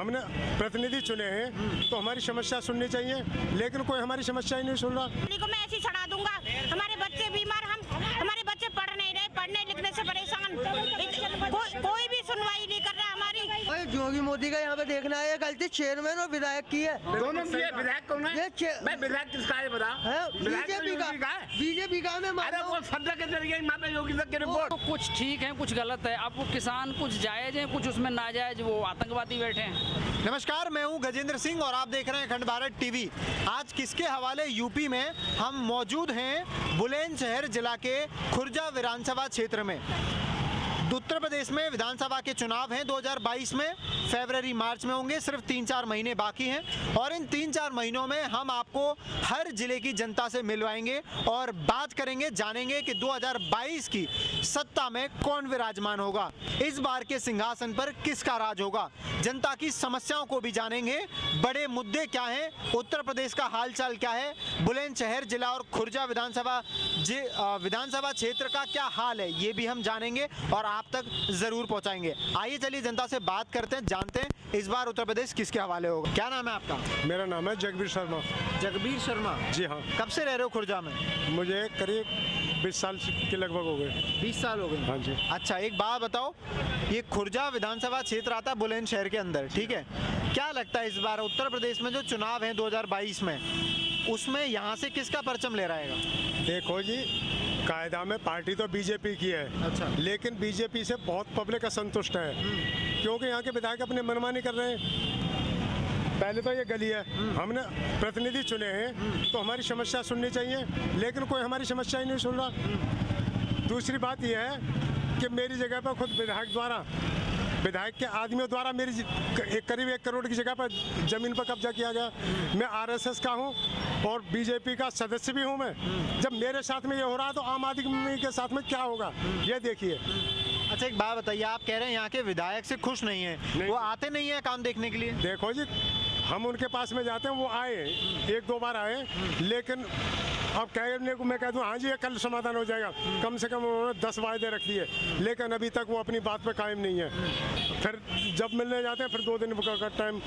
हमने प्रतिनिधि चुने हैं तो हमारी समस्या सुननी चाहिए, लेकिन कोई हमारी समस्या ही नहीं सुन रहा। को मैं ऐसे ही छड़ा दूंगा, हमारे बच्चे बीमार, हमारे बच्चे पढ़ नहीं रहे, पढ़ने लिखने से परेशान, कोई भी सुनवाई नहीं कर रहा हमारी। जोगी मोदी का यहाँ पे देखना है, गलती चेयरमैन और विधायक की है। दोनों में ये विधायक कौन है? मैं विधायक किसका है बता? बीजेपी का अरे वो सत्ता के जरिए वहाँ पे योगी तक की रिपोर्ट। कुछ ठीक है, कुछ गलत है। अब वो किसान कुछ जायज है, कुछ उसमें नाजायज वो आतंकवादी बैठे हैं। नमस्कार, मैं हूं गजेंद्र सिंह और आप देख रहे हैं अखंड भारत टीवी। आज किसके हवाले यूपी में हम मौजूद हैं बुलंदशहर जिला के खुर्जा विधानसभा क्षेत्र में। उत्तर प्रदेश में विधानसभा के चुनाव हैं 2022 में, फरवरी मार्च में होंगे। सिर्फ 3-4 महीने बाकी हैं और इन 3-4 महीनों में हम आपको हर जिले की जनता से मिलवाएंगे और बात करेंगे, जानेंगे कि 2022 की सत्ता में कौन विराजमान होगा, इस बार के सिंहासन पर किसका राज होगा। जनता की समस्याओं को भी जानेंगे, बड़े मुद्दे क्या हैं, उत्तर प्रदेश का हालचाल क्या है, बुलंदशहर जिला और खुर्जा विधानसभा क्षेत्र का क्या हाल है, ये भी हम जानेंगे और आप तक जरूर पहुंचाएंगे। आइए चलिए जनता से बात करते हैं, जानते हैं इस बार उत्तर प्रदेश किसके हवाले होगा। क्या नाम है आपका? मेरा नाम है जगबीर शर्मा। जगबीर शर्मा जी हाँ। कब से रह रहे हो खुर्जा में? मुझे करीब 20 साल के लगभग हो गए। 20 साल हो गए? हाँ जी। अच्छा, एक बात बताओ, ये खुर्जा विधानसभा क्षेत्र आता है बुलंदशहर के अंदर, ठीक है? क्या लगता है इस बार उत्तर प्रदेश में जो चुनाव है 2022 में, उसमें यहाँ से किसका परचम ले रहेगा? देखो जी, कायदा में पार्टी तो बीजेपी की है। अच्छा। लेकिन बीजेपी से बहुत पब्लिक असंतुष्ट है, क्योंकि यहाँ के विधायक अपने मनमानी कर रहे हैं। पहले तो ये गली है, हमने प्रतिनिधि चुने हैं तो हमारी समस्या सुननी चाहिए, लेकिन कोई हमारी समस्या ही नहीं सुन रहा। दूसरी बात यह है कि मेरी जगह पर खुद विधायक के आदमियों द्वारा मेरी करीब 1 करोड़ की जगह पर जमीन पर कब्जा किया गया। मैं आरएसएस का हूँ और बीजेपी का सदस्य भी हूँ मैं। जब मेरे साथ में ये हो रहा है तो आम आदमी के साथ में क्या होगा, ये देखिए। अच्छा, एक बात बताइए, आप कह रहे हैं यहाँ के विधायक से खुश नहीं है, वो आते नहीं है काम देखने के लिए? देखो जी, हम उनके पास में जाते हैं, वो आए 1-2 बार आए, लेकिन अब कहने को मैं कह दूँ हाँ जी ये कल समाधान हो जाएगा, कम से कम उन्होंने 10 वायदे रख दिए, लेकिन अभी तक वो अपनी बात पे कायम नहीं है। फिर जब मिलने जाते हैं फिर 2 दिन का टाइम।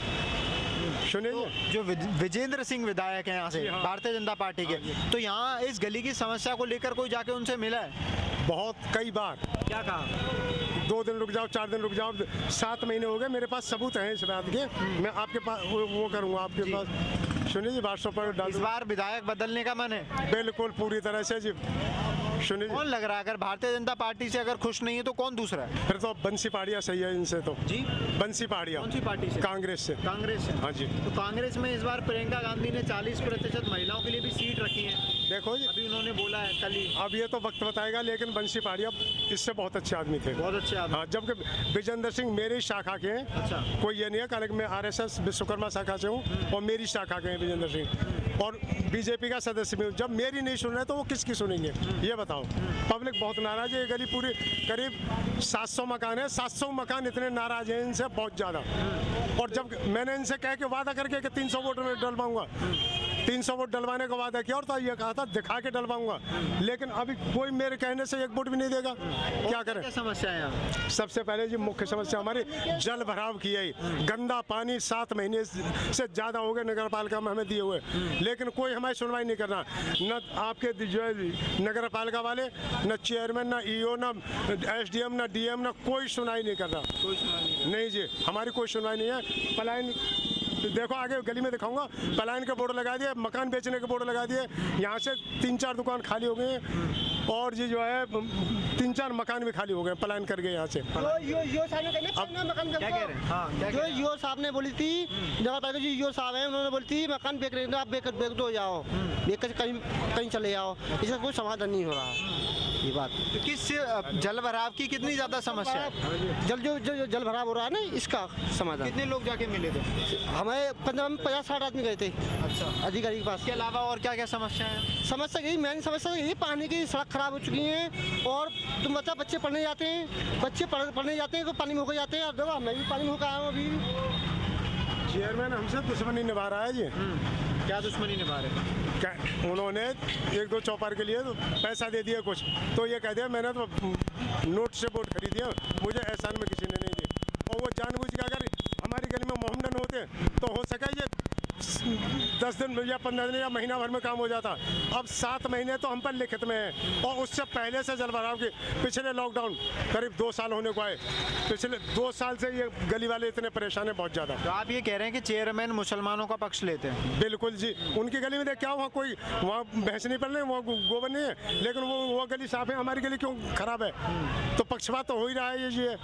सुनिए, जो विजेंद्र सिंह विधायक हैं यहाँ से, भारतीय जनता पार्टी के, तो यहाँ इस गली की समस्या को लेकर कोई जाके उनसे मिला है? बहुत, कई बार। क्या कहा? 2 दिन रुक जाओ, 4 दिन रुक जाओ, 7 महीने हो गए। मेरे पास सबूत हैं इस बात के, मैं आपके पास वो करूँगा आपके पास। सुनिए जी, व्हाट्सएप पर डाल। इस बार विधायक बदलने का मन है? बिल्कुल पूरी तरह से जी। सुनिए, कौन लग रहा है, अगर भारतीय जनता पार्टी से अगर खुश नहीं है तो कौन दूसरा है? फिर तो बंसी पहाड़िया सही है इनसे तो जी। बंसी पहाड़िया। कौन सी पार्टी से? कांग्रेस से। कांग्रेस से? हाँ जी। तो कांग्रेस में इस बार प्रियंका गांधी ने 40% महिलाओं के लिए भी सीट रखी है। देखो जी, अभी उन्होंने बोला है कल ही। अब ये तो वक्त बताएगा, लेकिन बंसी पहाड़िया इससे बहुत अच्छे आदमी थे। बहुत अच्छे आदमी। हाँ, जबकि विजेंद्र सिंह मेरी शाखा के हैं। अच्छा। कोई ये नहीं है, कारण मैं आरएसएस विश्वकर्मा शाखा से हूँ और मेरी शाखा के हैं विजेंद्र सिंह, और बीजेपी का सदस्य भी हूँ। जब मेरी नहीं सुन रहे तो वो किसकी सुनेंगे, ये बताओ। पब्लिक बहुत नाराज है। ये गली पूरी करीब 700 मकान है, 700 मकान इतने नाराज हैं इनसे, बहुत ज़्यादा। और जब मैंने इनसे कह के वादा करके कि 300 वोट में डलवाऊंगा, 300 वोट डलवाने का वादा किया और तो ये कहा था दिखा के डलवाऊंगा, लेकिन अभी कोई मेरे कहने से 1 वोट भी नहीं देगा। क्या करें? क्या समस्या है यहाँ? सबसे पहले जी मुख्य समस्या हमारी जल भराव की है। गंदा पानी 7 महीने से ज़्यादा हो गए नगर पालिका में हमें दिए हुए, लेकिन कोई हमारी सुनवाई नहीं करना। न आपके जो है नगर पालिका वाले, न चेयरमैन, न ईओ, न एसडीएम, न डीएम, न कोई सुनवाई नहीं कर रहा। कोई सुनवाई नहीं जी, हमारी कोई सुनवाई नहीं है। पलायन देखो, आगे गली में दिखाऊंगा, पलायन के बोर्ड लगा दिए, मकान बेचने के बोर्ड लगा दिए। यहाँ से 3-4 दुकान खाली हो गए हैं और जी जो है 3-4 मकान भी खाली हो गए, पलायन कर गए यहाँ से। यो साहब ने क्या कह रहे हैं? हाँ, जो यो साहब ने बोली थी, जगह जी यो साहब है, उन्होंने बोली थी मकान बेच रहे हैं, आप बेच दो जाओ, बेच कर कहीं चले जाओ। इसका कोई समाधान नहीं हो रहा ये बात। तो किस जल भराव की कितनी ज्यादा समस्या है? जल भराव हो रहा है ना, इसका समाधान। कितने लोग जाके मिले थे? हमें 50-60 आदमी गए थे। अच्छा। अधिकारी के पास। इसके अलावा और क्या क्या समस्या है? समस्या यही, मेन समस्या यही, पानी की सड़क खराब हो चुकी है। और तुम बता, बच्चे पढ़ने जाते हैं, पढ़ने जाते हैं तो पानी में होकर जाते हैं। और देखो मैं भी पानी में होकर आया हूँ अभी। चेयरमैन हमसे दुश्मनी निभा रहा है जी। क्या दुश्मनी निभा रहे हैं? उन्होंने 1-2 चौपार के लिए तो पैसा दे दिया कुछ, तो ये कह दिया मैंने तो नोट से वोट खरीद दिया, मुझे एहसान में किसी ने नहीं दिया। और वो जानबूझ के अगर हमारी गली में मोहम्मदन तो हो सके ये 10 दिन या 15 दिन या महीना भर में काम हो जाता। अब 7 महीने तो हम पर लिखित में है, और उससे पहले से जल भराव के पिछले लॉकडाउन करीब 2 साल होने को आए, पिछले 2 साल से ये गली वाले इतने परेशान हैं बहुत ज़्यादा। तो आप ये कह रहे हैं कि चेयरमैन मुसलमानों का पक्ष लेते हैं? बिल्कुल जी, उनकी गली में देख क्या वहाँ कोई वहाँ भैंस नहीं पड़ रही, वहाँ गोबर नहीं है, लेकिन वो गली साफ है, हमारी गली क्यों खराब है? तो पक्षपात तो हो ही रहा है ये।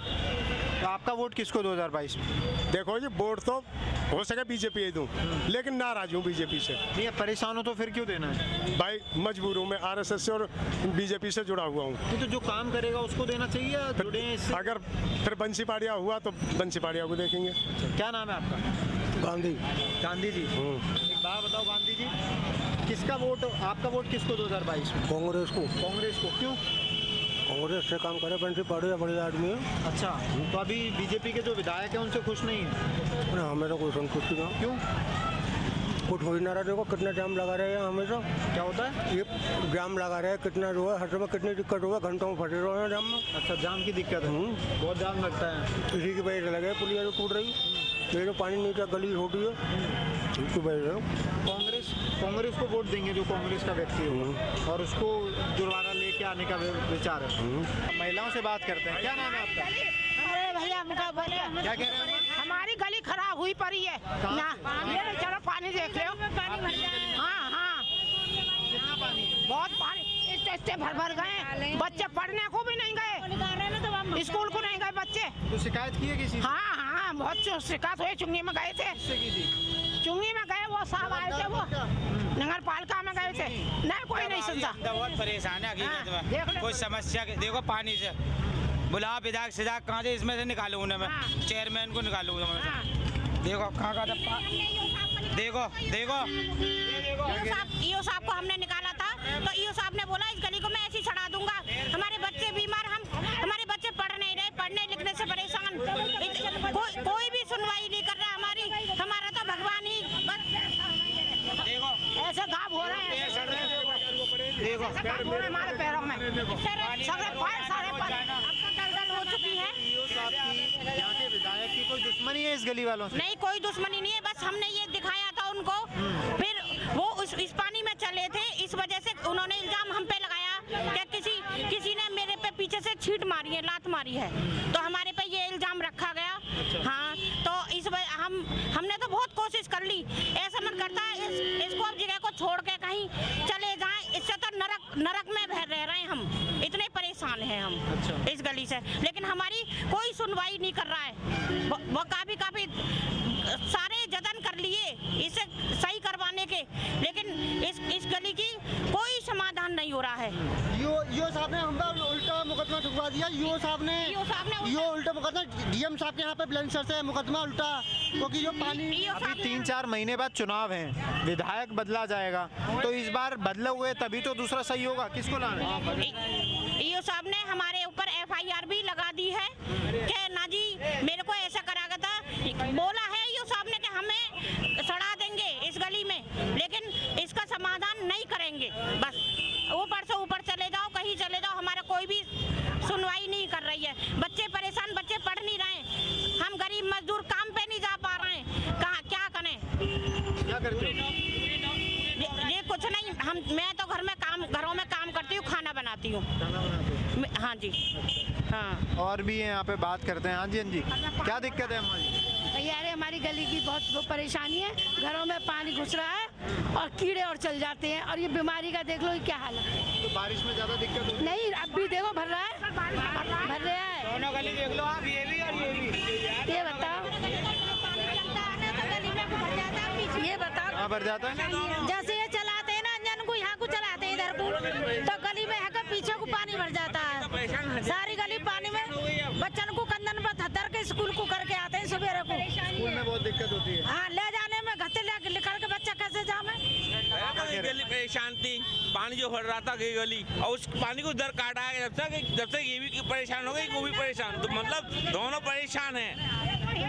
तो आपका वोट किसको 2022 में? देखो जी, वोट तो हो सके बीजेपी ही दूँ, लेकिन नाराज हूँ बीजेपी से। नहीं, परेशान हो तो फिर क्यों देना है? भाई मजबूर हूँ मैं, आरएसएस से और बीजेपी से जुड़ा हुआ हूँ। नहीं, तो जो काम करेगा उसको देना चाहिए या जुड़े हैं इससे? अगर फिर बंसी पाड़िया हुआ तो बंसी पाड़िया को देखेंगे। क्या नाम है आपका? गांधी। गांधी जी, एक बात बताओ गांधी जी, किसका वोट, आपका वोट किसको 2022 में? कांग्रेस को। कांग्रेस को, क्यों? कांग्रेस से काम करे, बंसी पाड़िया बड़े आदमी है। अच्छा, तो अभी बीजेपी के जो विधायक हैं उनसे खुश नहीं है? हमें तो कोई संतुष्टि ना, क्यों? कुछ हो ही ना रहा। देखो कितना जाम लगा रहे हैं हमेशा। क्या होता है? ये जाम लगा रहे हैं, कितना जो है हर समय कितनी दिक्कत हुआ, घंटों में फंसे रहे हैं जाम में। अच्छा, जाम की दिक्कत है, बहुत जाम लगता है। इसी की वजह से लगे पुलिया जो टूट रही, ये जो पानी नीचे गली छोटी है, इसकी वजह से कांग्रेस को वोट देंगे जो कांग्रेस का व्यक्ति होगा, और उसको दोबारा लेके आने का विचार है। महिलाओं से बात करते हैं, क्या नाम है आपका? अरे भैया हमका बोले, क्या कह रहे हैं? हमारी गली खराब हुई पड़ी है ना, ये चलो पानी देख लो, पानी भर जाए। हाँ हाँ, कितना पानी है? बहुत पानी, इतने भर गए, बच्चे पढ़ने को भी नहीं गए, स्कूल को नहीं गए बच्चे। तो शिकायत की है किसी से? हाँ हाँ, बहुत शिकायत हुई, चुंगी में गए थे, चुंगी में गए, वो साहब आए थे, वो नगर पालिका में गए थे, नहीं कोई नहीं सुनता। बहुत परेशान है हकीकत हाँ, में, कुछ समस्या देखो पानी से, बुलाओ विधायक सिधायक कहाँ से इसमें से निकालूँ उन्हें मैं, चेयरमैन को निकालूँ देखो कहाँ कहाँ देखो ईओ साहब को हमने निकाला था, तो ईओ साहब ने बोला इस गली को मैं ऐसी छड़ा दूंगा, हमारे बच्चे बीमार, हमारे बच्चे पढ़ नहीं रहे, पढ़ने लिखने से परेशान, कोई भी सुनवाई नहीं कर रहा हमारा तो भगवान ही देखो ऐसे घाव हो रहे हैं, देखो हमारे पैरों में सारे पर दलदल हो चुकी है। यहाँ के विधायक की कोई दुश्मनी है इस गली वालों से? नहीं, कोई दुश्मनी नहीं है, बस हमने ये दिखाया था उनको, फिर वो इस पानी में चले थे, इस वजह से उन्होंने इल्जाम हम पे लगाया कि किसी ने मेरे पे पीछे से छींट मारी है, लात मारी है, तो हमारे पे ये इल्जाम रखा गया। हाँ, तो इस वजह हमने तो बहुत कोशिश कर ली, ऐसा मन करता है इसको अब जगह को छोड़ के कहीं चले जाएं, इससे तो नरक में रह रहे हैं हम, इतने परेशान हैं हम इस गली से, लेकिन हमारी कोई सुनवाई नहीं कर रहा है। वो काफी सारे जतन कर लिए इसे सही करवाने के, लेकिन इस गली की कोई समाधान नहीं हो रहा है। यो साहब ने हम पर उल्टा मुकदमा ठुकवा दिया। यो साहब ने उल्टा मुकदमा, डीएम साहब के यहाँ पे ब्लेंसर से मुकदमा उल्टा, क्योंकि जो पानी अभी 3-4 महीने बाद चुनाव हैं, विधायक बदला जाएगा, तो इस बार बदले हुए तभी तो दूसरा सही होगा, किसको लाना है? ईओ साहब ने हमारे ऊपर एफआईआर भी लगा दी है कि ना जी मेरे को ऐसा करा गया था, बोला है ईओ साहब ने कि हमें सड़ा देंगे इस गली में, लेकिन इसका समाधान नहीं करेंगे, बस ऊपर से ऊपर चले जाओ, कहीं चले जाओ, हमारा कोई भी सुनवाई नहीं कर रही है, बच्चे परेशान, बच्चे पढ़ नहीं रहे, हम गरीब मजदूर काम पे नहीं जा पा रहे हैं, कहाँ क्या करें? क्या करते हो? ये कुछ नहीं, मैं तो घरों में काम करती हूँ, खाना बनाती हूँ। हाँ जी, हाँ। और भी यहाँ पे बात करते हैं। हाँ जी, हाँ जी, क्या दिक्कत है हमारी? यार हमारी गली की बहुत परेशानी है, घरों में पानी घुस रहा है और कीड़े और चल जाते हैं, और ये बीमारी का देख लो ये क्या हाल है। तो बारिश में ज्यादा दिक्कत होती है? नहीं, अब भी देखो भर रहा है, भर रहा है। दोनों गली देख लो आप, ये भी और ये भी। ये बताओ, ये बताओ कहाँ भर जाता है? जैसे ये चलाते हैं ना अंजन को, यहाँ को चलाते हैं इधर को, तो गली में है पीछे को पानी भर जाता है, सारी गली पानी में, बच्चन को कंधन पर धर के स्कूल को करके आते हैं सवेरे को, स्कूल में बहुत दिक्कत होती है। हाँ, ले जाने में घत्ते लेकर के बच्चा कैसे जामे? गली परेशान थी, पानी जो भर रहा था गली, और उस पानी को दर काटा है, जब तक ये भी परेशान हो गई, वो भी परेशान, तो मतलब दोनों परेशान हैं।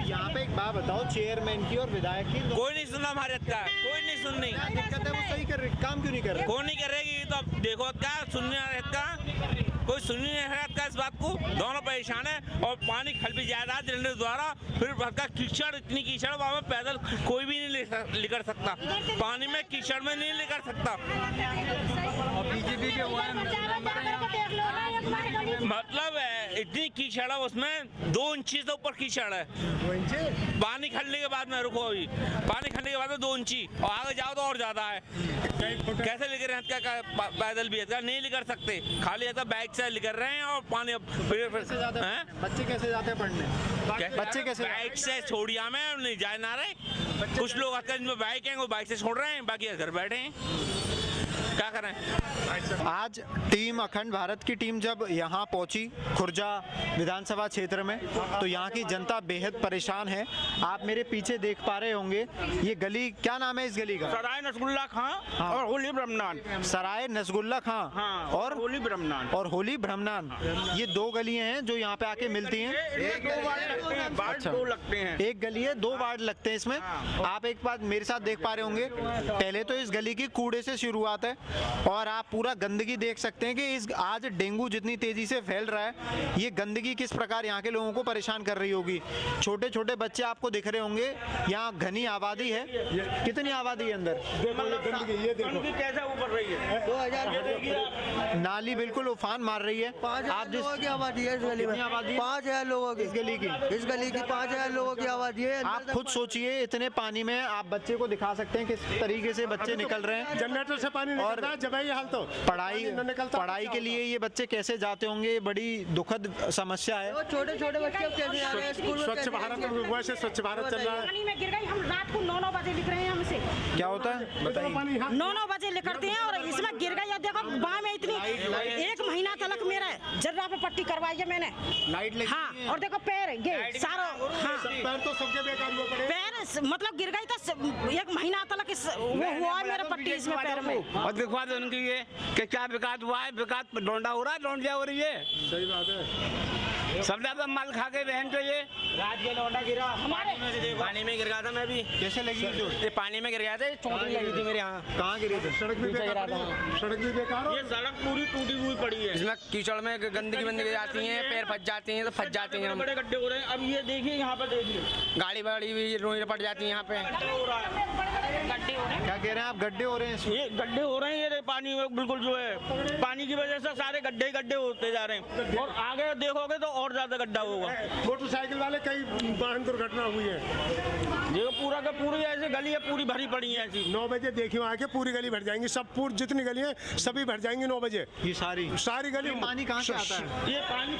यहाँ पे एक बात बताओ, चेयरमैन की और विधायक की कोई नहीं सुनना हमारे का, कोई नहीं सुननी, क्या दिक्कत है? वो सही कर रहे, काम क्यों नहीं कर रहे? कौन नहीं करेगी? तो अब देखो क्या सुनने का, कोई सुनने नहीं सकता है इस बात को, दोनों परेशान है। और पानी खल भी जा रहा है ड्रेनेज द्वारा, फिर भरका कीचड़, इतनी कीचड़ वहाँ पे पैदल कोई भी नहीं निकल सकता, पानी में कीचड़ में नहीं निकल सकता। बीजेपी के मतलब है इतनी कीचड़ है उसमें, 2 इंची से ऊपर कीचड़ है। पानी खलने के बाद में, रुको अभी, पानी खलने के बाद में 2 इंची, और आगे जाओ तो और ज्यादा है। कैसे लेकर रहे हैं, क्या पैदल भी है, नहीं लेकर सकते, खाली ऐसा बाइक से लेकर रहे हैं। और पानी बच्चे कैसे जाते हैं पढ़ने? बच्चे कैसे? बाइक से छोड़िया में नहीं जाए ना रहे, कुछ लोग आते हैं जिनमें बाइक है वो बाइक से छोड़ रहे हैं, बाकी घर बैठे हैं, क्या करें। आज टीम अखंड भारत की टीम जब यहाँ पहुंची खुर्जा विधानसभा क्षेत्र में, तो यहाँ की जनता बेहद परेशान है। आप मेरे पीछे देख पा रहे होंगे, ये गली, क्या नाम है इस गली का? सराय नसगुल्ला खां और होली ब्रह्मनान। सराय नसगुल्ला खां और होली ब्रह्मनान। और होली ब्रह्मनान, ये 2 गलियां हैं जो यहाँ पे आके मिलती हैं। एक 2 वार्ड लगते हैं, वार्ड 2 लगते हैं। एक गली है, 2 वार्ड लगते हैं इसमें। आप एक बात मेरे साथ देख पा रहे होंगे, पहले तो इस गली की कूड़े से शुरुआत है, और आप पूरा गंदगी देख सकते हैं कि इस आज डेंगू जितनी तेजी से फैल रहा है, ये गंदगी किस प्रकार यहाँ के लोगों को परेशान कर रही होगी। छोटे छोटे बच्चे आपको दिख रहे होंगे, यहाँ घनी आबादी है। कितनी आबादी है अंदर? ये देखो कैसे ऊपर रही है, 2000 नाली बिल्कुल उफान मार रही है। 5000 लोगों की आबादी है इस गली में। 5000 लोगों की, इस गली की 5000 लोगों की आबादी है। आप खुद सोचिए, इतने पानी में आप बच्चे को दिखा सकते हैं किस तरीके से बच्चे निकल रहे हैं। जनरेटर से पानी निकल रहा है, जब ये हाल तो पढ़ाई के लिए ये बच्चे कैसे जाते होंगे, बड़ी दुखद समस्या है। छोटे छोटे बच्चे कैसे जा रहे हैं स्कूल में? स्वच्छ भारत, वैसे स्वच्छ भारत चल रहा है। पानी में गिर गई, हम रात को 9-9 बजे लिख रहे हैं हमसे। क्या होता है बताइए? 9-9 बजे लिखते हैं और इसमें गिर गई। देखो बाह में इतनी, 1 महीना तलक मेरा जर्रा पे पट्टी करवाई है मैंने। लाइट लगी हाँ, और देखो पैर ये सारा, हाँ पैर तो सबके बेकार हुए पड़े। पैर मतलब गिर गई तो 1 महीना तलक वो हुआ है मेरा पट्टी इसमें पैर में। और दिखवा दो उनकी ये कि क्या विकास हुआ है, विकास डोंडा हो रहा है, डोंडिया हो रही है। सही बात है। सब ज्यादा माल खा के बहन जो ये रात के लौंडा गिरा पानी में गिर गया था। मैं भी कैसे लगी चोट? ये पानी में गिर गया था, चोट लगी थी मेरे यहाँ। कहाँ गिरी थी? सड़क भी बेकार, सड़क भी बेकार। ये सड़क पूरी टूटी हुई पड़ी है, इसमें कीचड़ में गंदगी जाती है, पैर फंस जाती हैं, तो फंस जाते हैं हम। बड़े गड्ढे हो रहे हैं। अब ये देखिए यहाँ पे, देखिए गाड़ी बड़ी भी रोई पड़ जाती है यहाँ पे। हो रहा है, क्या कह रहे हैं आप? गड्ढे हो रहे हैं इसमें? ये गड्ढे हो रहे हैं, ये पानी में बिल्कुल जो है, पानी की वजह से सारे गड्ढे गड्ढे होते जा रहे हैं। और आगे देखोगे तो और ज्यादा गड्ढा होगा। मोटरसाइकिल वाले कई वाहन दुर्घटना हुई है। देखो पूरा का पूरी ऐसे गली है, पूरी भरी पड़ी है ऐसी। 9 बजे देखियो आके पूरी गली भर जाएंगी, सब पूरी जितनी गली है सभी भर जाएंगी 9 बजे। ये सारी गली। पानी कहाँ से आता है? ये पानी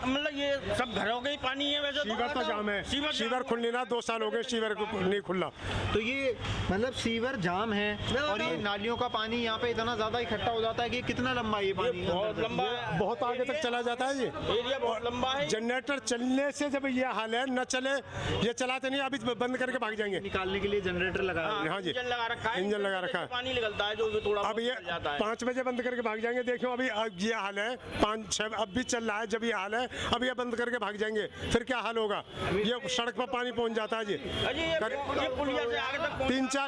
मतलब ये सब घरों का ही पानी है। वैसे सीवर तो जाम है, सीवर खुलने ना 2 साल हो गए, सीवर नहीं खुला। तो ये मतलब सीवर जाम है, और ये नालियों का पानी यहाँ पे इतना ज्यादा इकट्ठा हो जाता है कि कितना लंबा ये पानी? बहुत लंबा है, बहुत आगे तक चला जाता है। ये एरिया बहुत लंबा है। जनरेटर चलने से जब ये हाल है, न चले ये चलाते नहीं, अभी बंद करके भाग जाएंगे। निकालने के लिए जनरेटर लगा है। हाँ जी, इंजन लगा रखा है, इंजन लगा रखा है। पानी निकलता है जो थोड़ा अब ये जाता है। 5 बजे बंद करके भाग जाएंगे। देखो अभी ये हाल है, 5-6 अब भी चल रहा है। जब ये हाल है, अब ये बंद करके भाग जाएंगे, फिर क्या हाल होगा? ये सड़क पर पानी पहुंच जाता है जी। ये पुलिया से आगे तक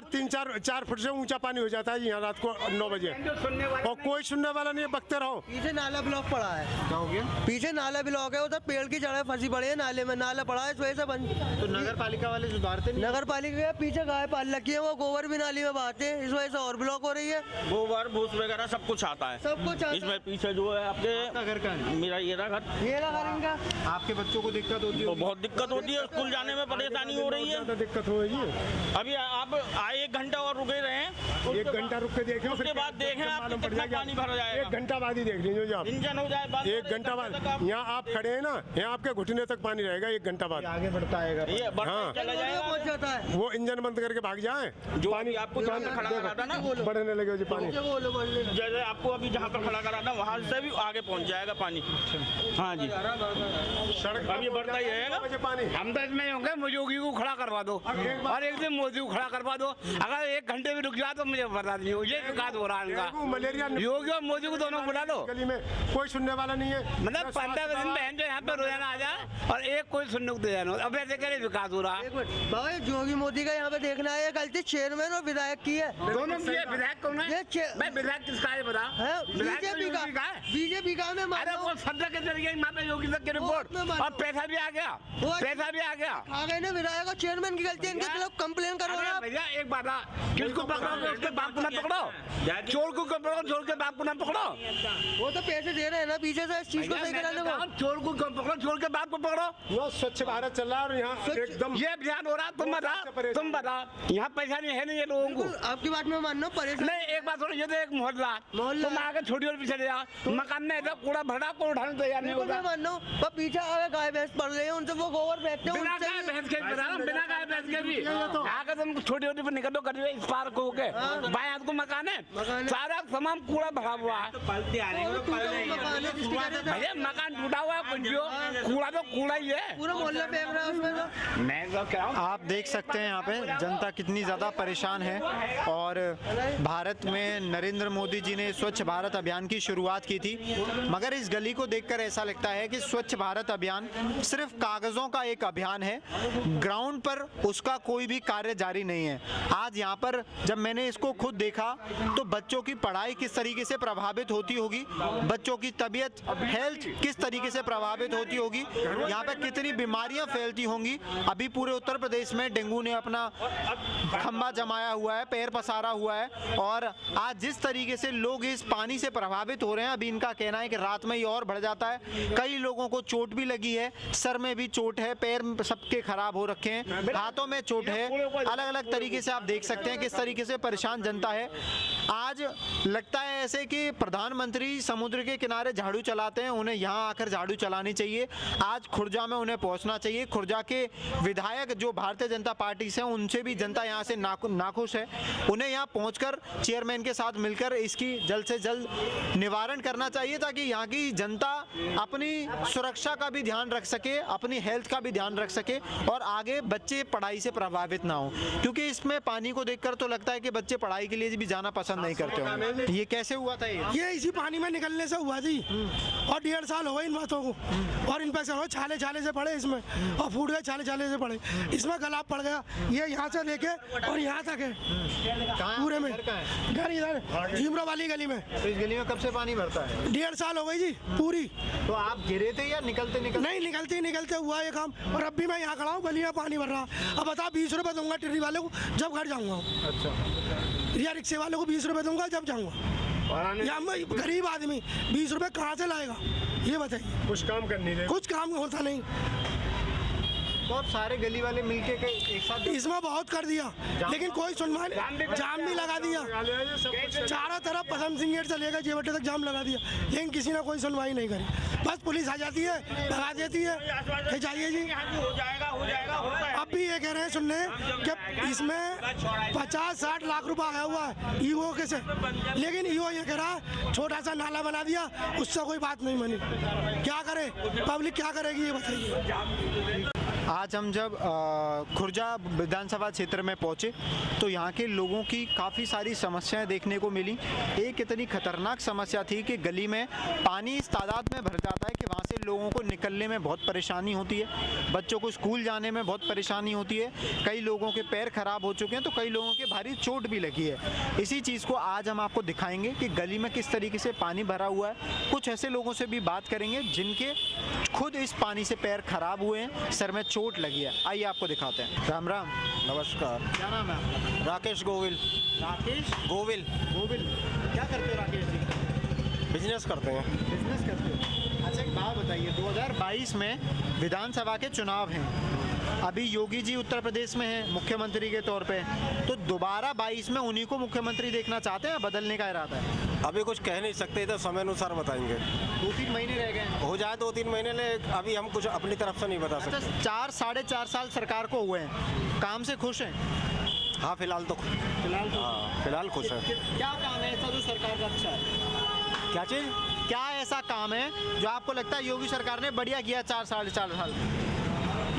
3-4 फुट से ऊंचा पानी हो जाता है जी यहाँ रात को 9 बजे, और कोई सुनने वाला नहीं है, बकते रहो। पीछे नाला ब्लॉक पड़ा है। क्या हो गया? पीछे नाला ब्लॉक है, उधर पेड़ की जड़ें फंसी पड़ी है नाले में, नाला पड़ा है, इस वजह से बंद। तो नगर पालिका वाले सुधारते नहीं? नगर पालिका के पीछे गाय पाल रखी है, वो गोबर भी नाली में बहाते हैं, इस वजह से और ब्लॉक हो रही है। गोबर भूस वगैरह सब कुछ आता है, सब कुछ आता है। इसमें पीछे जो है आपके घर का है? मेरा ये रहा घर। ये रहा घर इनका। आपके बच्चों को दिक्कत होती तो है? बहुत दिक्कत होती है, स्कूल जाने में परेशानी हो रही है। ज्यादा दिक्कत हो रही है। अभी आप आए 1 घंटा और रुके रहे हैं, 1 घंटा रुक के देखें, उसके बाद देखें आप कितना पानी भर जाएगा। 1 घंटा बाद ही देख लीजिए आप। इंजन हो जाए 1 घंटा बाद यहाँ आप खड़े हैं ना, यहाँ आपके घुटने तक पानी रहेगा 1 घंटा बाद। आगे बढ़ता है ये बढ़ता हाँ। चला जाएगा। पहुंच जाता है। वो इंजन बंद करके भाग जाए, जो पानी आपको जहाँ पे खड़ा करा था ना, बढ़ने लगे जी पानी। जैसे आपको अभी जहाँ पर खड़ा करा था वहाँ से भी आगे पहुँच जाएगा पानी। हाँ जी, अब ये बढ़ता ही रहेगा। पानी हम तो इसमें होंगे योगी को खड़ा करवा दो और एक दिन मोदी को खड़ा करवा दो। अगर 1 घंटे भी रुक जाए तो मुझे बता नहीं हो, ये विकास हो रहा है इनका। मलेरिया योगी और मोदी को दोनों बुला लो। गली में कोई सुनने वाला नहीं है। मतलब 15 दिन बहन जो यहाँ पे रोजाना आ जाए और एक कोई सुनने को दे अब ऐसे करे विकास हो रहा है। बाबा योगी मोदी का यहाँ पे देखना है, गलती चेयरमैन और विधायक की है। दोनों की है। विधायक कौन है? मैं विधायक किसका है बता? बीजेपी का है। बीजेपी का मैं अरे वो सब्जेक्ट के जरिए वहाँ पे योगी तक की रिपोर्ट और पैसा भी आ गया, पैसा भी आ गया। आ गए ना विधायक और चेयरमैन की गलती है, इनके खिलाफ कंप्लेन करो ना। भैया एक बात है, किसको पकड़ो उसके बाप को ना पकड़ो, चोर को पकड़ो चोर के बाप को ना पकड़ो। वो तो पैसे दे रहे हैं ना पीछे से इस चीज को सही कराने को। चोर को पकड़ो चोर के बाप को पकड़ो। वो स्वच्छ भारत चल रहा है और यहाँ एकदम ये अभियान हो रहा। तुम बता यहाँ पैसा नहीं है नहीं ये लोगों को। आपकी बात में मानना परेशान नहीं एक बात सुनो, ये तो एक मोहल्ला तुम आगे छोटी और पीछे जा मकान में ऐसा कूड़ा भरा को उठाने तैयार नहीं होता। मैं मानना पर पीछे आगे गाय भैंस पड़ रही है, उनसे वो गोबर फेंकते हैं। बिना गाय भैंस के बिना गाय भैंस के भी आगे तुम छोटी छोटी पर निकलो करिए इस पार को के बाएं हाथ को मकान है, सारा तमाम कूड़ा भरा हुआ है। भैया मकान टूटा हुआ है कुछ भी हो, कूड़ा तो कूड़ा ही है, पूरा मोहल्ला फेंक रहा है उसमें। मैं तो क्या आप देख सकते हैं यहाँ पे जनता कितनी ज़्यादा परेशान है। और भारत में नरेंद्र मोदी जी ने स्वच्छ भारत अभियान की शुरुआत की थी, मगर इस गली को देखकर ऐसा लगता है कि स्वच्छ भारत अभियान सिर्फ कागज़ों का एक अभियान है, ग्राउंड पर उसका कोई भी कार्य जारी नहीं है। आज यहाँ पर जब मैंने इसको खुद देखा तो बच्चों की पढ़ाई किस तरीके से प्रभावित होती होगी, बच्चों की तबीयत हेल्थ किस तरीके से प्रभावित होती होगी, यहाँ पे कितनी बीमारियां फैलती होंगी। अभी पूरे उत्तर प्रदेश में डेंगू ने अपना खंबा जमाया हुआ है, पैर पसारा हुआ है। और आज जिस तरीके से लोग इस पानी से प्रभावित हो रहे हैं, अभी इनका कहना है कि रात में ये और बढ़ जाता है। कई लोगों को चोट भी लगी है, सर में भी चोट है, पैर सबके खराब हो रखे हैं, हाथों में चोट है। अलग अलग तरीके से आप देख सकते हैं किस तरीके से परेशान जनता है। आज लगता है ऐसे कि प्रधानमंत्री समुद्र के किनारे झाड़ू चलाते हैं, उन्हें यहाँ आकर झाड़ू चलानी चाहिए। आज खुर्जा में उन्हें पहुँचना चाहिए। खुर्जा के विधायक जो भारतीय जनता पार्टी से हैं, उनसे भी जनता यहाँ से नाखुश है। उन्हें यहाँ पहुँचकर चेयरमैन के साथ मिलकर इसकी जल्द से जल्द निवारण करना चाहिए, ताकि यहाँ की जनता अपनी सुरक्षा का भी ध्यान रख सके, अपनी हेल्थ का भी ध्यान रख सके और आगे बच्चे पढ़ाई से प्रभावित ना हो। क्योंकि इसमें पानी को देखकर तो लगता है कि बच्चे पढ़ाई के लिए भी जाना पसंद नहीं करते होंगे। ये कैसे हुआ था? ये इसी पानी में निकलने से हुआ थी और 1.5 साल हो गए इन बातों को। और इन पैसे हो छाले से पड़े इसमें और फूट गए, छाले से पड़े इसमें, गलाब पड़ गया। ये यहाँ से लेके और यहाँ तक है पूरे में। घर इधर झीमरा वाली गली में। तो इस गली में कब से पानी भरता है? 1.5 साल हो गई जी पूरी। तो आप गिरे थे या निकलते नहीं, निकलते हुआ ये काम। और अब भी मैं यहाँ खड़ा हूँ, गली में पानी भर रहा। अब बता 20 रुपये दूंगा टिर्री वाले को जब घर जाऊँगा। अच्छा। या रिक्शे वाले को 20 रुपये दूंगा जब जाऊँगा। या मैं गरीब आदमी 20 रुपये कहाँ से लाएगा ये बताइए। कुछ काम करनी है, कुछ काम होता नहीं। तो आप सारे गली वाले मिलके एक साथ इसमें बहुत कर दिया लेकिन कोई सुनवाई नहीं। जाम भी लगा दिया चारों तरफ, पसंद सिंह गेट से लेकर जेवटे तक जाम लगा दिया, लेकिन किसी ने कोई सुनवाई नहीं करी। बस पुलिस आ जाती है, लगा देती है कि जाइए जी। अब भी ये कह रहे हैं सुनने कि इसमें 50-60 लाख रुपए आया हुआ है ईओ के से, लेकिन ईओ ये कह रहा है छोटा सा नाला बना दिया, उससे कोई बात नहीं बनी। क्या करे पब्लिक, क्या करेगी ये बताइए। आज हम जब खुर्जा विधानसभा क्षेत्र में पहुंचे तो यहाँ के लोगों की काफ़ी सारी समस्याएं देखने को मिली। एक इतनी खतरनाक समस्या थी कि गली में पानी इस तादाद में भर जाता है कि वहाँ से लोगों को निकलने में बहुत परेशानी होती है, बच्चों को स्कूल जाने में बहुत परेशानी होती है। कई लोगों के पैर खराब हो चुके हैं तो कई लोगों के भारी चोट भी लगी है। इसी चीज़ को आज हम आपको दिखाएंगे कि गली में किस तरीके से पानी भरा हुआ है। कुछ ऐसे लोगों से भी बात करेंगे जिनके खुद इस पानी से पैर खराब हुए हैं, सर में चोट लगी है। आइए आपको दिखाते हैं। राम राम। नमस्कार। क्या नाम है आपका? राकेश गोविल। राकेश गोविल। क्या करते हो राकेश जी? बिजनेस करते हैं। बिजनेस करते हो। अच्छा एक बात बताइए, 2022 में विधानसभा के चुनाव हैं, अभी योगी जी उत्तर प्रदेश में हैं मुख्यमंत्री के तौर पे, तो दोबारा 22 में उन्हीं को मुख्यमंत्री देखना चाहते हैं, बदलने का इरादा है? अभी कुछ कह नहीं सकते, तो समय अनुसार बताएंगे। 2-3 महीने रह गए हैं। हो जाए 2-3 महीने ले, अभी हम कुछ अपनी तरफ से नहीं बता सकते। अच्छा 4-4.5 साल सरकार को हुए हैं, काम से खुश हैं? हाँ फिलहाल तो फिलहाल खुश है। क्या काम है ऐसा जो सरकार का अच्छा है? क्या चीज़? क्या ऐसा काम है जो आपको लगता है योगी सरकार ने बढ़िया किया 4 साढ़े 4 साल?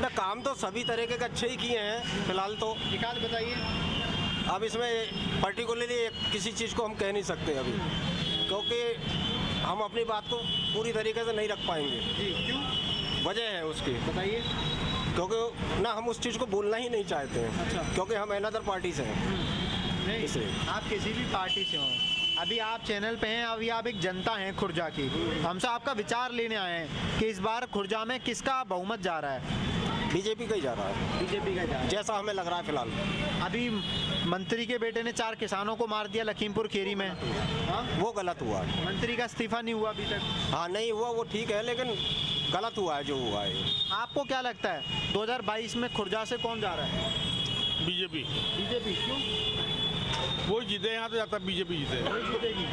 ना काम तो सभी तरीके के अच्छे ही किए हैं फिलहाल तो। एक आध बताइए। अब इसमें पर्टिकुलरली किसी चीज़ को हम कह नहीं सकते अभी, क्योंकि हम अपनी बात को पूरी तरीके से नहीं रख पाएंगे। जी, क्यों? वजह है उसकी, बताइए। क्योंकि ना हम उस चीज़ को बोलना ही नहीं चाहते हैं। अच्छा। क्योंकि हम अनदर पार्टी से हैं। नहीं, इसलिए। आप किसी भी पार्टी से हो, अभी आप चैनल पे हैं, अभी आप एक जनता हैं खुर्जा की, हमसे आपका विचार लेने आए हैं कि इस बार खुर्जा में किसका बहुमत जा रहा है? बीजेपी का ही जा रहा है। बीजेपी का जा रहा है, जैसा हमें लग रहा है फिलहाल। अभी मंत्री के बेटे ने 4 किसानों को मार दिया लखीमपुर खीरी में। हाँ? वो गलत हुआ। मंत्री का इस्तीफा नहीं हुआ अभी तक। हाँ नहीं हुआ, वो ठीक है, लेकिन गलत हुआ है जो हुआ है। आपको क्या लगता है 2022 में खुर्जा से कौन जा रहा है? बीजेपी। बीजेपी क्यों? वो जीते, यहाँ तो जाता बीजेपी जीते। वही जीतेगी।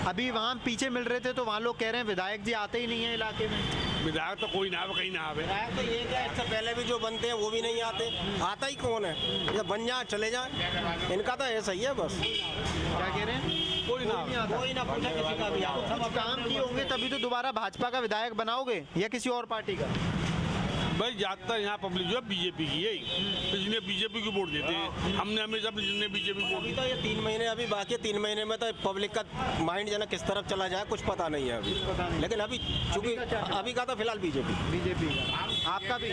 अभी वहाँ पीछे मिल रहे थे तो वहाँ लोग कह रहे हैं विधायक जी आते ही नहीं है इलाके में। विधायक तो कोई ना आवे, कहीं ना आवे। विधायक तो ये क्या, इससे पहले भी जो बनते हैं वो भी नहीं आते। आता ही कौन है? ये बन जाए चले जाए, इनका तो ऐसा ही है बस। क्या कह रहे हैं? कोई ना आता। कोई ना पूछा किसी का भी। कुछ काम किए होंगे तभी तो दोबारा भाजपा का विधायक बनाओगे या किसी और पार्टी का? भाई ज्यादातर यहाँ पब्लिक जो है बीजेपी की है, तो जिन्हें बीजेपी को वोट देते हैं। हमने हमेशा जिन्हें बीजेपी को वोट अभी तो ये 3 महीने अभी बाकी है। 3 महीने में तो पब्लिक का माइंड जो है किस तरफ चला जाए कुछ पता नहीं है अभी। लेकिन अभी चूंकि अभी का तो फिलहाल बीजेपी। बीजेपी का। आपका भी?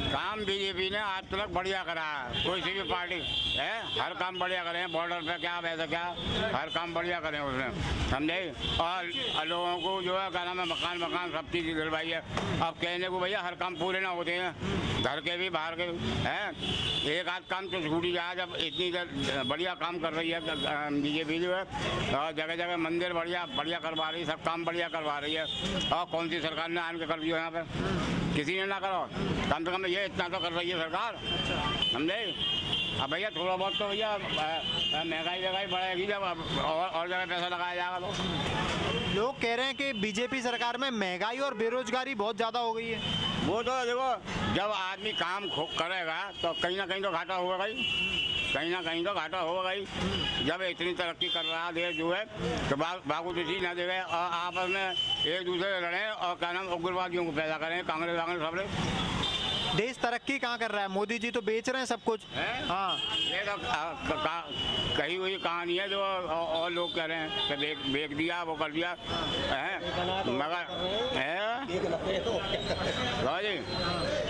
काम बीजेपी ने आज तक बढ़िया करा है, कोई सी भी पार्टी है, हर काम बढ़िया करे हैं। बॉर्डर पे क्या वैसा क्या, हर काम बढ़िया करे हैं उसने, समझे। और लोगों को जो है क्या नाम है, मकान सब चीज़ दिलवाई है। अब कहने को भैया हर काम पूरे ना होते हैं, घर के भी बाहर के हैं, एक आध काम तो छूटी जाए। जब इतनी बढ़िया काम कर रही है बीजेपी जो है, और जगह जगह मंदिर बढ़िया करवा रही है, सब काम बढ़िया करवा रही है। और कौन सी सरकार ने आन के कर दिया यहाँ पे? किसी ने ना करो, कम से कम ये इतना तो कर रही है सरकार, समझे। अब भैया थोड़ा बहुत तो भैया महंगाई बढ़ेगी जब और जगह पैसा लगाया जाएगा तो। लोग कह रहे हैं कि बीजेपी सरकार में महंगाई और बेरोजगारी बहुत ज़्यादा हो गई है। वो तो देखो, जब आदमी काम करेगा तो कहीं ना कहीं तो घाटा होगा ही, कहीं ना कहीं तो घाटा होगा ही। जब इतनी तरक्की कर रहा देश जो है तो बागू किसी ना देवे और आपस में एक दूसरे से लड़ें और क्या नाम उग्रवादियों को पैदा करें, कांग्रेस सब। देश तरक्की कहाँ कर रहा है? मोदी जी तो बेच रहे हैं सब कुछ। हाँ, ये तो कही हुई कहानी है जो और लोग कह रहे हैं कि बेच दिया, वो कर दिया है, मगर जी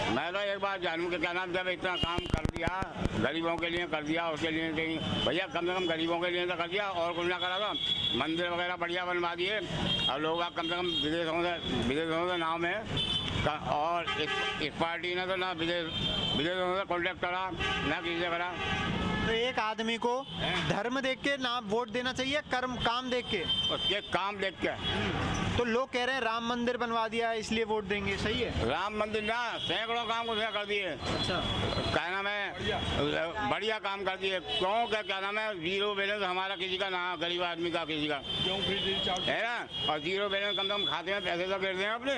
मैं तो एक बात जानूँ कि क्या नाम, जब इतना काम कर दिया गरीबों के लिए कर दिया, उसके लिए नहीं भैया, कम से कम गरीबों के लिए तो कर दिया, और कुछ ना करा था। मंदिर वगैरह बढ़िया बनवा दिए और लोग कम से कम विदेशों से नाम है। और इस पार्टी ने तो ना विदेशों से कॉन्टेक्ट करा ना किसी से करा। तो एक आदमी को धर्म देख के ना वोट देना चाहिए, काम देख के? उसके काम देख के। तो लोग कह रहे हैं राम मंदिर बनवा दिया है इसलिए वोट देंगे, सही है? राम मंदिर ना, सैकड़ों काम उसने कर दिए। अच्छा, क्या नाम है, बढ़िया काम कर दिए। क्यों क्या नाम है, 0 बैलेंस हमारा किसी का ना, गरीब आदमी का किसी का है ना। और 0 बैलेंस कम से कम खाते में पैसे तो गिरते हैं अपने।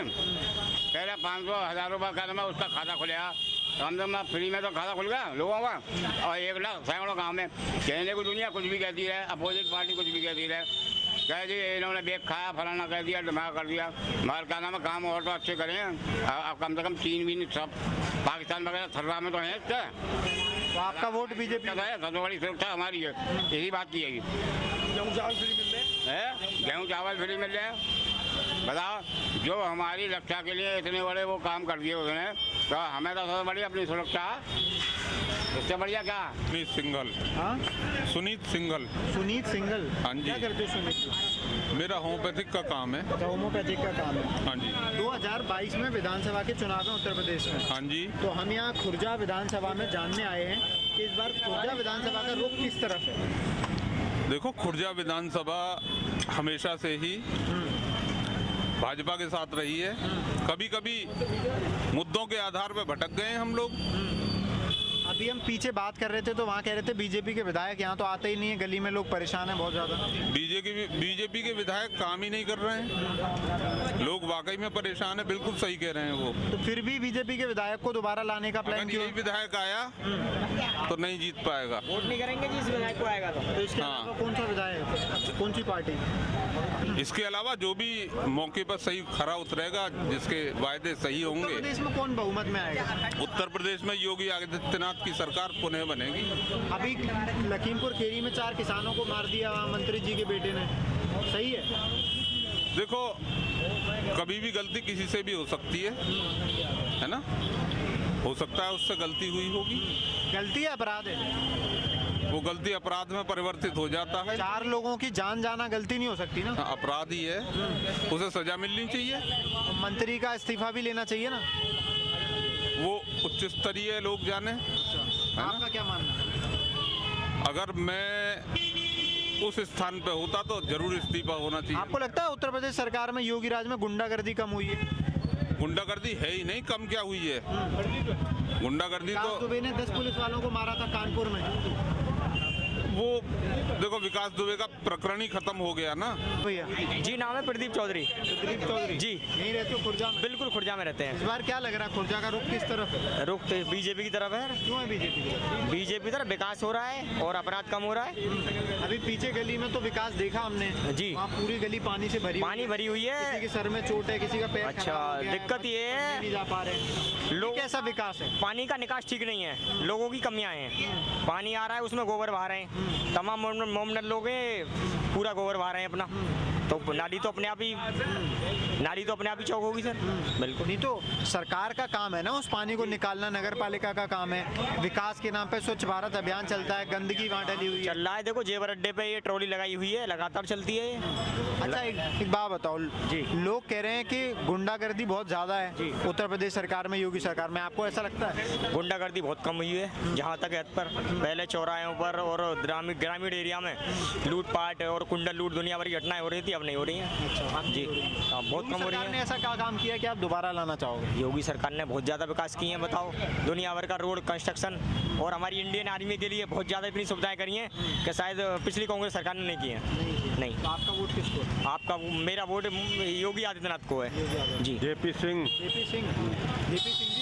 पहले 500-1000 रुपये क्या नाम है उसका खाता खुलेगा, कम से कम फ्री में तो खाता खुल गया लोगों का। और 1 लाख सैकड़ों काम है। कहने को दुनिया कुछ भी कहती है, अपोजिट पार्टी कुछ भी कहती है, कह दी इन्होंने बेग खाया, फलाना कह दिया, दिमाग कर दिया। मगर क्या नाम है, काम और तो अच्छे करें। अब कम से कम 3 भी सब पाकिस्तान वगैरह थर्रा में तो है इसका। तो आपका वोट बीजेपी है, सबसे बड़ी सुरक्षा हमारी है, यही बात की है। गेहूँ चावल फ्री मिल रहे हैं, गेहूँ चावल फ्री मिल रहे हैं। बताओ, जो हमारी रक्षा के लिए इतने बड़े वो काम कर दिए उसने, तो हमें तो सबसे बड़ी अपनी सुरक्षा, इससे बढ़िया क्या? सुनीत सिंघल। हाँ, सुनीत सिंघल। सुनीत सिंघल। हाँ जी। क्या करते हो सुनीत? मेरा होम्योपैथिक का काम है। अच्छा, होम्योपैथिक का काम है। हाँ जी। 2022 में विधानसभा के चुनाव हैं उत्तर प्रदेश में। हाँ जी। तो हम यहाँ खुर्जा विधानसभा में जानने आए हैं कि इस बार खुर्जा विधानसभा का रुख किस तरफ है? देखो, खुर्जा विधानसभा हमेशा से ही भाजपा के साथ रही है। कभी कभी मुद्दों के आधार पर भटक गए हम लोग। अभी हम पीछे बात कर रहे थे तो वहाँ कह रहे थे बीजेपी के विधायक यहाँ तो आते ही नहीं है, गली में लोग परेशान हैं बहुत ज़्यादा। बीजेपी के विधायक काम ही नहीं कर रहे हैं। लोग वाकई में परेशान है, बिल्कुल सही कह रहे हैं वो। तो फिर भी बीजेपी के विधायक को दोबारा लाने का प्लान अगर क्यों? यही विधायक आया तो नहीं जीत पाएगा। वोट नहीं करेंगे जिस विधायक को आएगा तो इसके अलावा कौन सा विधायक, कौन सी पार्टी? इसके अलावा जो भी मौके पर सही खरा उतरेगा, जिसके वायदे सही उत्तर होंगे। प्रदेश में कौन बहुमत में आएगा? उत्तर प्रदेश में योगी आदित्यनाथ की सरकार पुनः बनेगी। अभी लखीमपुर खेरी में 4 किसानों को मार दिया मंत्री जी के बेटे ने, सही है? देखो, कभी भी गलती किसी से भी हो सकती है ना? हो सकता है उससे गलती हुई होगी। गलती है अपराध है? वो गलती अपराध में परिवर्तित हो जाता है। 4 लोगों की जान जाना गलती नहीं हो सकती ना? अपराध ही है, उसे सजा मिलनी चाहिए। मंत्री का इस्तीफा भी लेना चाहिए ना? वो उच्च स्तरीय लोग जाने। आपका क्या मानना है? अगर मैं उस स्थान पे होता तो जरूर इस्तीफा होना चाहिए। आपको लगता है उत्तर प्रदेश सरकार में योगी राज में गुंडागर्दी कम हुई है? गुंडागर्दी है ही नहीं, कम क्या हुई है? गुंडागर्दी तो दुबे ने 10 पुलिस वालों को मारा था कानपुर में। वो देखो, विकास दुबे का प्रकरण ही खत्म हो गया ना भैया। जी, नाम है प्रदीप चौधरी। प्रदीप चौधरी जी। यहीं रहते हो खुर्जा में? बिल्कुल खुर्जा में रहते इस हैं। बार क्या लग रहा है, खुर्जा का रुख किस तरफ है? रुख तो बीजेपी की तरफ है। क्यों है बीजेपी की तरफ? बीजेपी तरफ विकास हो रहा है और अपराध कम हो रहा है। अभी पीछे गली में तो विकास देखा हमने जी। वहाँ पूरी गली पानी से भरी भरी हुई है। किसी के सर में चोट है, किसी का पैर अच्छा, खराब हो गया है, दिक्कत ये है, नहीं जा पा रहे लोग। कैसा विकास है? पानी का निकास ठीक नहीं है, लोगों की कमियां हैं। पानी आ रहा है, उसमें गोबर बहा रहे हैं। तमाम मोमडन लोग हैं, पूरा गोबर बहा रहे हैं अपना। तो नाली तो अपने आप ही चौक होगी सर। बिल्कुल। नहीं तो सरकार का काम है ना उस पानी को निकालना, नगर पालिका का काम है। विकास के नाम पे स्वच्छ भारत अभियान चलता है, गंदगी वहाँ डली हुई है। चल रहा है, देखो जेवर अड्डे पे ये ट्रॉली लगाई हुई है, लगातार चलती है। अच्छा, एक बात बताओ जी, लोग कह रहे हैं कि गुंडागर्दी बहुत ज्यादा है उत्तर प्रदेश सरकार में, योगी सरकार में, आपको ऐसा लगता है? गुंडागर्दी बहुत कम हुई है जहाँ तक हद पर। पहले चौराहों पर और ग्रामीण एरिया में लूटपाट और कुंडल लूट दुनिया भर की घटनाएं हो रही थी, अब नहीं हो रही हैं। अच्छा जी, बहुत कम हो रही सरकार ने है। ऐसा क्या काम किया कि आप दोबारा लाना चाहोगे? योगी सरकार ने बहुत ज़्यादा विकास किए हैं, बताओ। दुनिया भर का रोड कंस्ट्रक्शन और हमारी इंडियन आर्मी के लिए बहुत ज़्यादा इतनी सुविधाएं करी हैं कि शायद पिछली कांग्रेस सरकार ने नहीं की हैं। नहीं। तो आपका वोट किसको है? आपका मेरा वोट योगी आदित्यनाथ को है जी। जेपी सिंह जी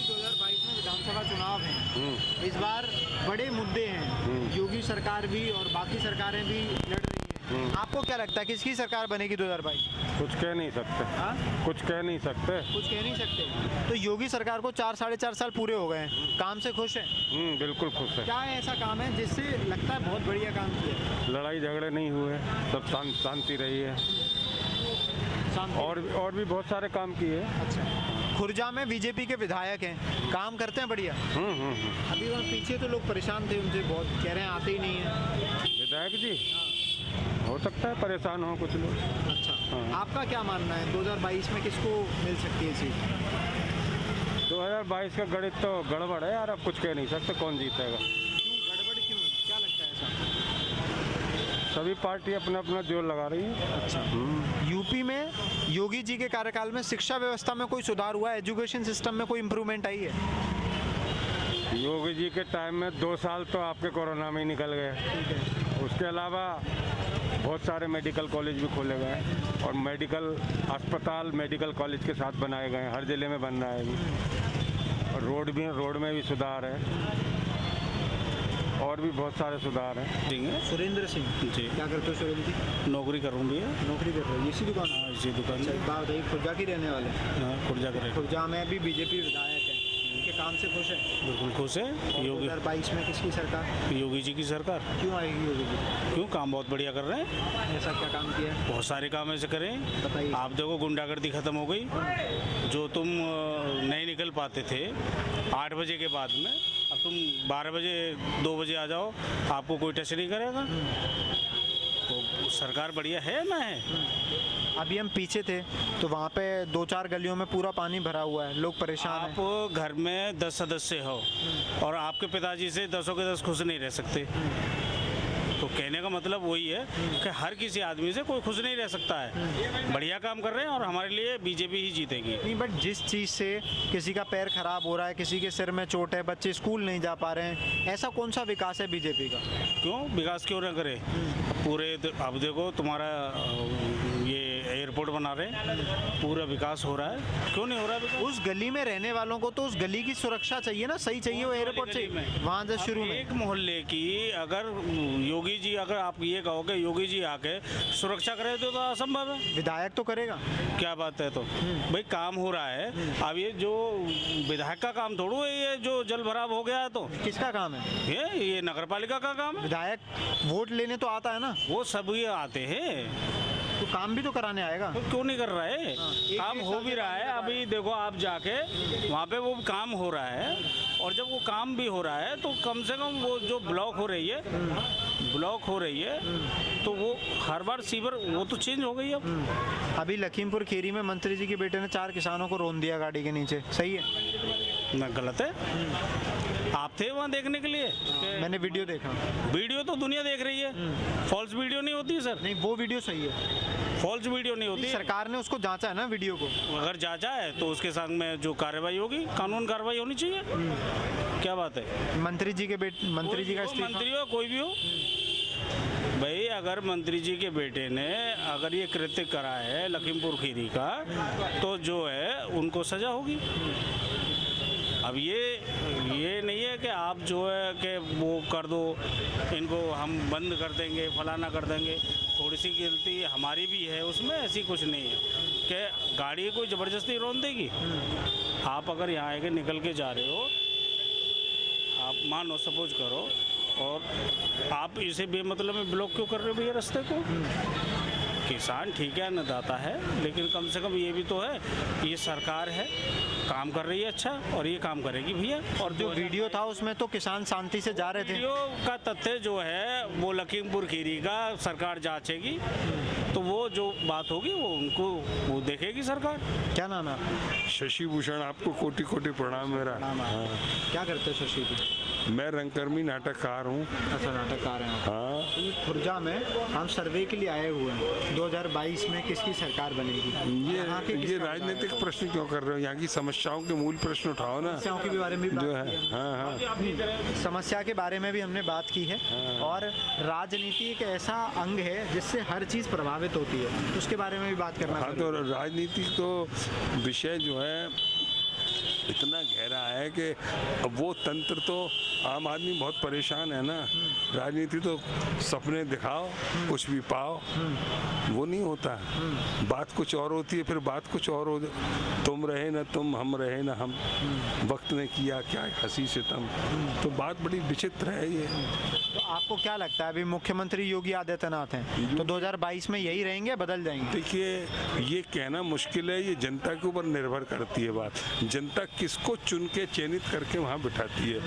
2022 में विधानसभा चुनाव है। इस बार बड़े मुद्दे हैं, योगी सरकार भी और बाकी सरकारें भी लड़ रही हैं। आपको क्या लगता है किसकी सरकार बनेगी 2022? कुछ कह नहीं सकते। कुछ कह नहीं सकते। कुछ कह नहीं सकते। तो योगी सरकार को 4-4.5 साल पूरे हो गए हैं, काम से खुश हैं? बिल्कुल खुश है। क्या ऐसा काम है जिससे लगता है बहुत बढ़िया काम किया है? लड़ाई झगड़े नहीं हुए, सब शांति रही है। और भी बहुत सारे काम किए। अच्छा, खुर्जा में बीजेपी के विधायक हैं, काम करते हैं बढ़िया। अभी वहाँ पीछे तो लोग परेशान थे उनसे बहुत, कह रहे हैं आते ही नहीं है विधायक जी। हो सकता है परेशान हो कुछ लोग। अच्छा, आपका क्या मानना है 2022 में किसको मिल सकती है सीट? 2022 का गणित तो गड़बड़ है यार, अब कुछ कह नहीं सकते कौन जीतेगा। क्यों गड़बड़ क्यों, क्या लगता है ऐसा? सभी पार्टी अपना अपना जोर लगा रही है। अच्छा, यूपी में योगी जी के कार्यकाल में शिक्षा व्यवस्था में कोई सुधार हुआ है? एजुकेशन सिस्टम में कोई इम्प्रूवमेंट आई है? योगी जी के टाइम में 2 साल तो आपके कोरोना में ही निकल गए। उसके अलावा बहुत सारे मेडिकल कॉलेज भी खोले गए और मेडिकल अस्पताल मेडिकल कॉलेज के साथ बनाए गए हैं, हर जिले में बन रहा है अभी। और रोड में भी सुधार है और भी बहुत सारे सुधार हैं। सुरेंद्र सिंह जी, क्या करते हो सुरेंद्र जी? नौकरी कर रही है। नौकरी कर रहे हो इसी दुकान? हाँ, इसी दुकान। अच्छा, एक बात बताइए, खुर्जा की रहने वाले? हाँ, खुर्जा कर। खुर्जा में भी बीजेपी विधायक है, उनके काम से खुश है? बिल्कुल खुश है। योगी 2022 में किसकी सरकार? योगी जी की सरकार। क्यों आएगी योगी जी? क्यों, काम बहुत बढ़िया कर रहे हैं। ऐसा क्या काम किया है? बहुत सारे काम ऐसे करें। बताइए। आप देखो, गुंडागर्दी खत्म हो गई। जो तुम नहीं निकल पाते थे 8 बजे के बाद में, अब तुम 12 बजे 2 बजे आ जाओ, आपको कोई टच नहीं करेगा। तो सरकार बढ़िया है ना है। अभी हम पीछे थे तो वहाँ पे 2-4 गलियों में पूरा पानी भरा हुआ है, लोग परेशान हैं। आप घर में 10 सदस्य हो और आपके पिताजी से 10 के 10 खुश नहीं रह सकते। तो कहने का मतलब वही है कि हर किसी आदमी से कोई खुश नहीं रह सकता है। बढ़िया काम कर रहे हैं और हमारे लिए बीजेपी ही जीतेगी। नहीं, बट जिस चीज़ से किसी का पैर खराब हो रहा है, किसी के सिर में चोट है, बच्चे स्कूल नहीं जा पा रहे हैं, ऐसा कौन सा विकास है बीजेपी का? क्यों विकास क्यों ना करे? पूरे अब देखो तुम्हारा ये एयरपोर्ट बना रहे हैं, पूरा विकास हो रहा है। क्यों नहीं हो रहा है विकास? उस गली में रहने वालों को तो उस गली की सुरक्षा चाहिए ना, सही चाहिए, वो एयरपोर्ट चाहिए वहाँ से शुरू में। एक मोहल्ले की अगर योगी जी, अगर आप ये कहो कि योगी जी आके सुरक्षा करे तो असंभव है। विधायक तो करेगा, क्या बात है? तो भाई काम हो रहा है। अब ये जो विधायक का काम थोड़ा है, ये जो जल भराव हो गया है तो किसका काम है? ये नगर पालिका का काम है। विधायक वोट लेने तो आता है ना, वो सब ये आते हैं, तो काम भी तो कराने आएगा। तो क्यों नहीं कर रहा है? काम हो भी रहा है। अभी देखो आप जाके वहाँ पे वो काम हो रहा है, और जब वो काम भी हो रहा है तो कम से कम वो जो ब्लॉक हो रही है तो वो हर बार सीवर वो तो चेंज हो गई अब। अभी लखीमपुर खीरी में मंत्री जी के बेटे ने 4 किसानों को रोन दिया गाड़ी के नीचे, सही है ना गलत है? आप थे वहाँ देखने के लिए? मैंने वीडियो देखा। वीडियो तो दुनिया देख रही है, फॉल्स वीडियो नहीं होती सर। नहीं, वो वीडियो सही है, फॉल्स वीडियो नहीं होती। सरकार ने उसको जांचा है ना वीडियो को। अगर जांचा है तो उसके संग में जो कार्रवाई होगी, कानून कार्रवाई होनी चाहिए। क्या बात है? मंत्री जी का इस्तीफा, मंत्री हो कोई भी हो भाई, अगर मंत्री जी के बेटे ने अगर ये कृत्य करा है लखीमपुर खीरी का, तो जो है उनको सजा होगी। अब ये नहीं है कि आप जो है कि वो कर दो, इनको हम बंद कर देंगे, फलाना कर देंगे। थोड़ी सी गलती हमारी भी है उसमें, ऐसी कुछ नहीं है कि गाड़ी कोई ज़बरदस्ती रोक देगी। आप अगर यहाँ आके निकल के जा रहे हो, आप मानो सपोज करो, और आप इसे बेमतलब में ब्लॉक क्यों कर रहे हो भैया रास्ते को? किसान ठीक है, अन्नदाता है, लेकिन कम से कम ये भी तो है, ये सरकार है, काम कर रही है अच्छा, और ये काम करेगी भैया। और जो वीडियो था उसमें तो किसान शांति से जा रहे थे। वीडियो का तथ्य जो है वो लखीमपुर खीरी का सरकार जांचेगी, तो वो जो बात होगी वो उनको वो देखेगी सरकार। क्या नाम है आपका? शशि भूषण, आपको कोटि कोटि प्रणाम मेरा। हाँ। क्या करते हो शशि जी? मैं रंगकर्मी नाटककार हूँ। अच्छा, नाटककार हैं आप। हाँ। तो खुर्जा में हम सर्वे के लिए आए हुए हैं, 2022 में किसकी सरकार बनेगी? ये राजनीतिक प्रश्न क्यों कर रहे हो? यहाँ की समस्याओं के मूल प्रश्न उठाओ ना। समस्याओं के बारे में भी जो बात है, की हाँ। समस्या के बारे में भी हमने बात की है। और राजनीति एक ऐसा अंग है जिससे हर चीज़ प्रभावित होती है, उसके बारे में भी बात करना। हाँ, तो राजनीति तो विषय जो है इतना गहरा है कि वो तंत्र तो आम आदमी बहुत परेशान है ना। राजनीति तो सपने दिखाओ, कुछ भी पाओ, वो नहीं होता। बात कुछ और होती है, फिर बात कुछ और हो। तुम रहे ना तुम, हम रहे ना हम, वक्त ने किया क्या हंसी सितम। तो बात बड़ी विचित्र है ये। तो आपको क्या लगता है, अभी मुख्यमंत्री योगी आदित्यनाथ हैं, तो 2022 में यही रहेंगे, बदल जाएंगे? देखिए, ये कहना मुश्किल है, ये जनता के ऊपर निर्भर करती है बात। जनता किसको चुन के चयनित करके वहाँ बिठाती है।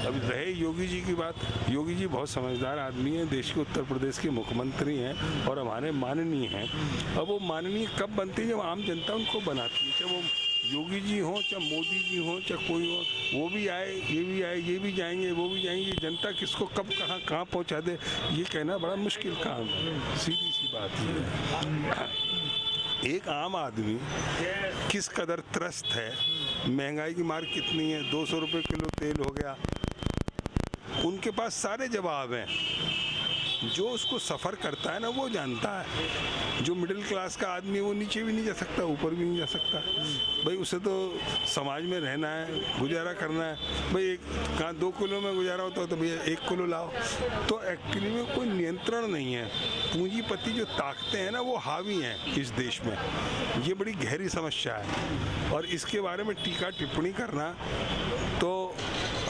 अब रहे योगी जी की बात, योगी जी बहुत समझदार आदमी है, देश के उत्तर प्रदेश के मुख्यमंत्री हैं और हमारे माननीय हैं। अब वो माननीय कब बनते हैं? जब आम जनता उनको बनाती है। चाहे वो योगी जी हों, चाहे मोदी जी हों, चाहे कोई हो, वो भी आए, ये भी जाएंगे, वो भी जाएंगे। जनता किसको कब कहाँ पहुँचा दे, ये कहना बड़ा मुश्किल काम है। सीधी सी बात है। एक आम आदमी किस कदर त्रस्त है, महंगाई की मार कितनी है, 200 रुपये किलो तेल हो गया, उनके पास सारे जवाब हैं। जो उसको सफ़र करता है ना वो जानता है। जो मिडिल क्लास का आदमी है वो नीचे भी नहीं जा सकता, ऊपर भी नहीं जा सकता। भाई उसे तो समाज में रहना है, गुजारा करना है। भाई कहाँ 2 किलो में गुजारा होता है तो भैया 1 किलो लाओ। तो एक्चुअली में कोई नियंत्रण नहीं है। पूंजीपति जो ताकतें हैं ना वो हावी हैं इस देश में। ये बड़ी गहरी समस्या है और इसके बारे में टीका टिप्पणी करना तो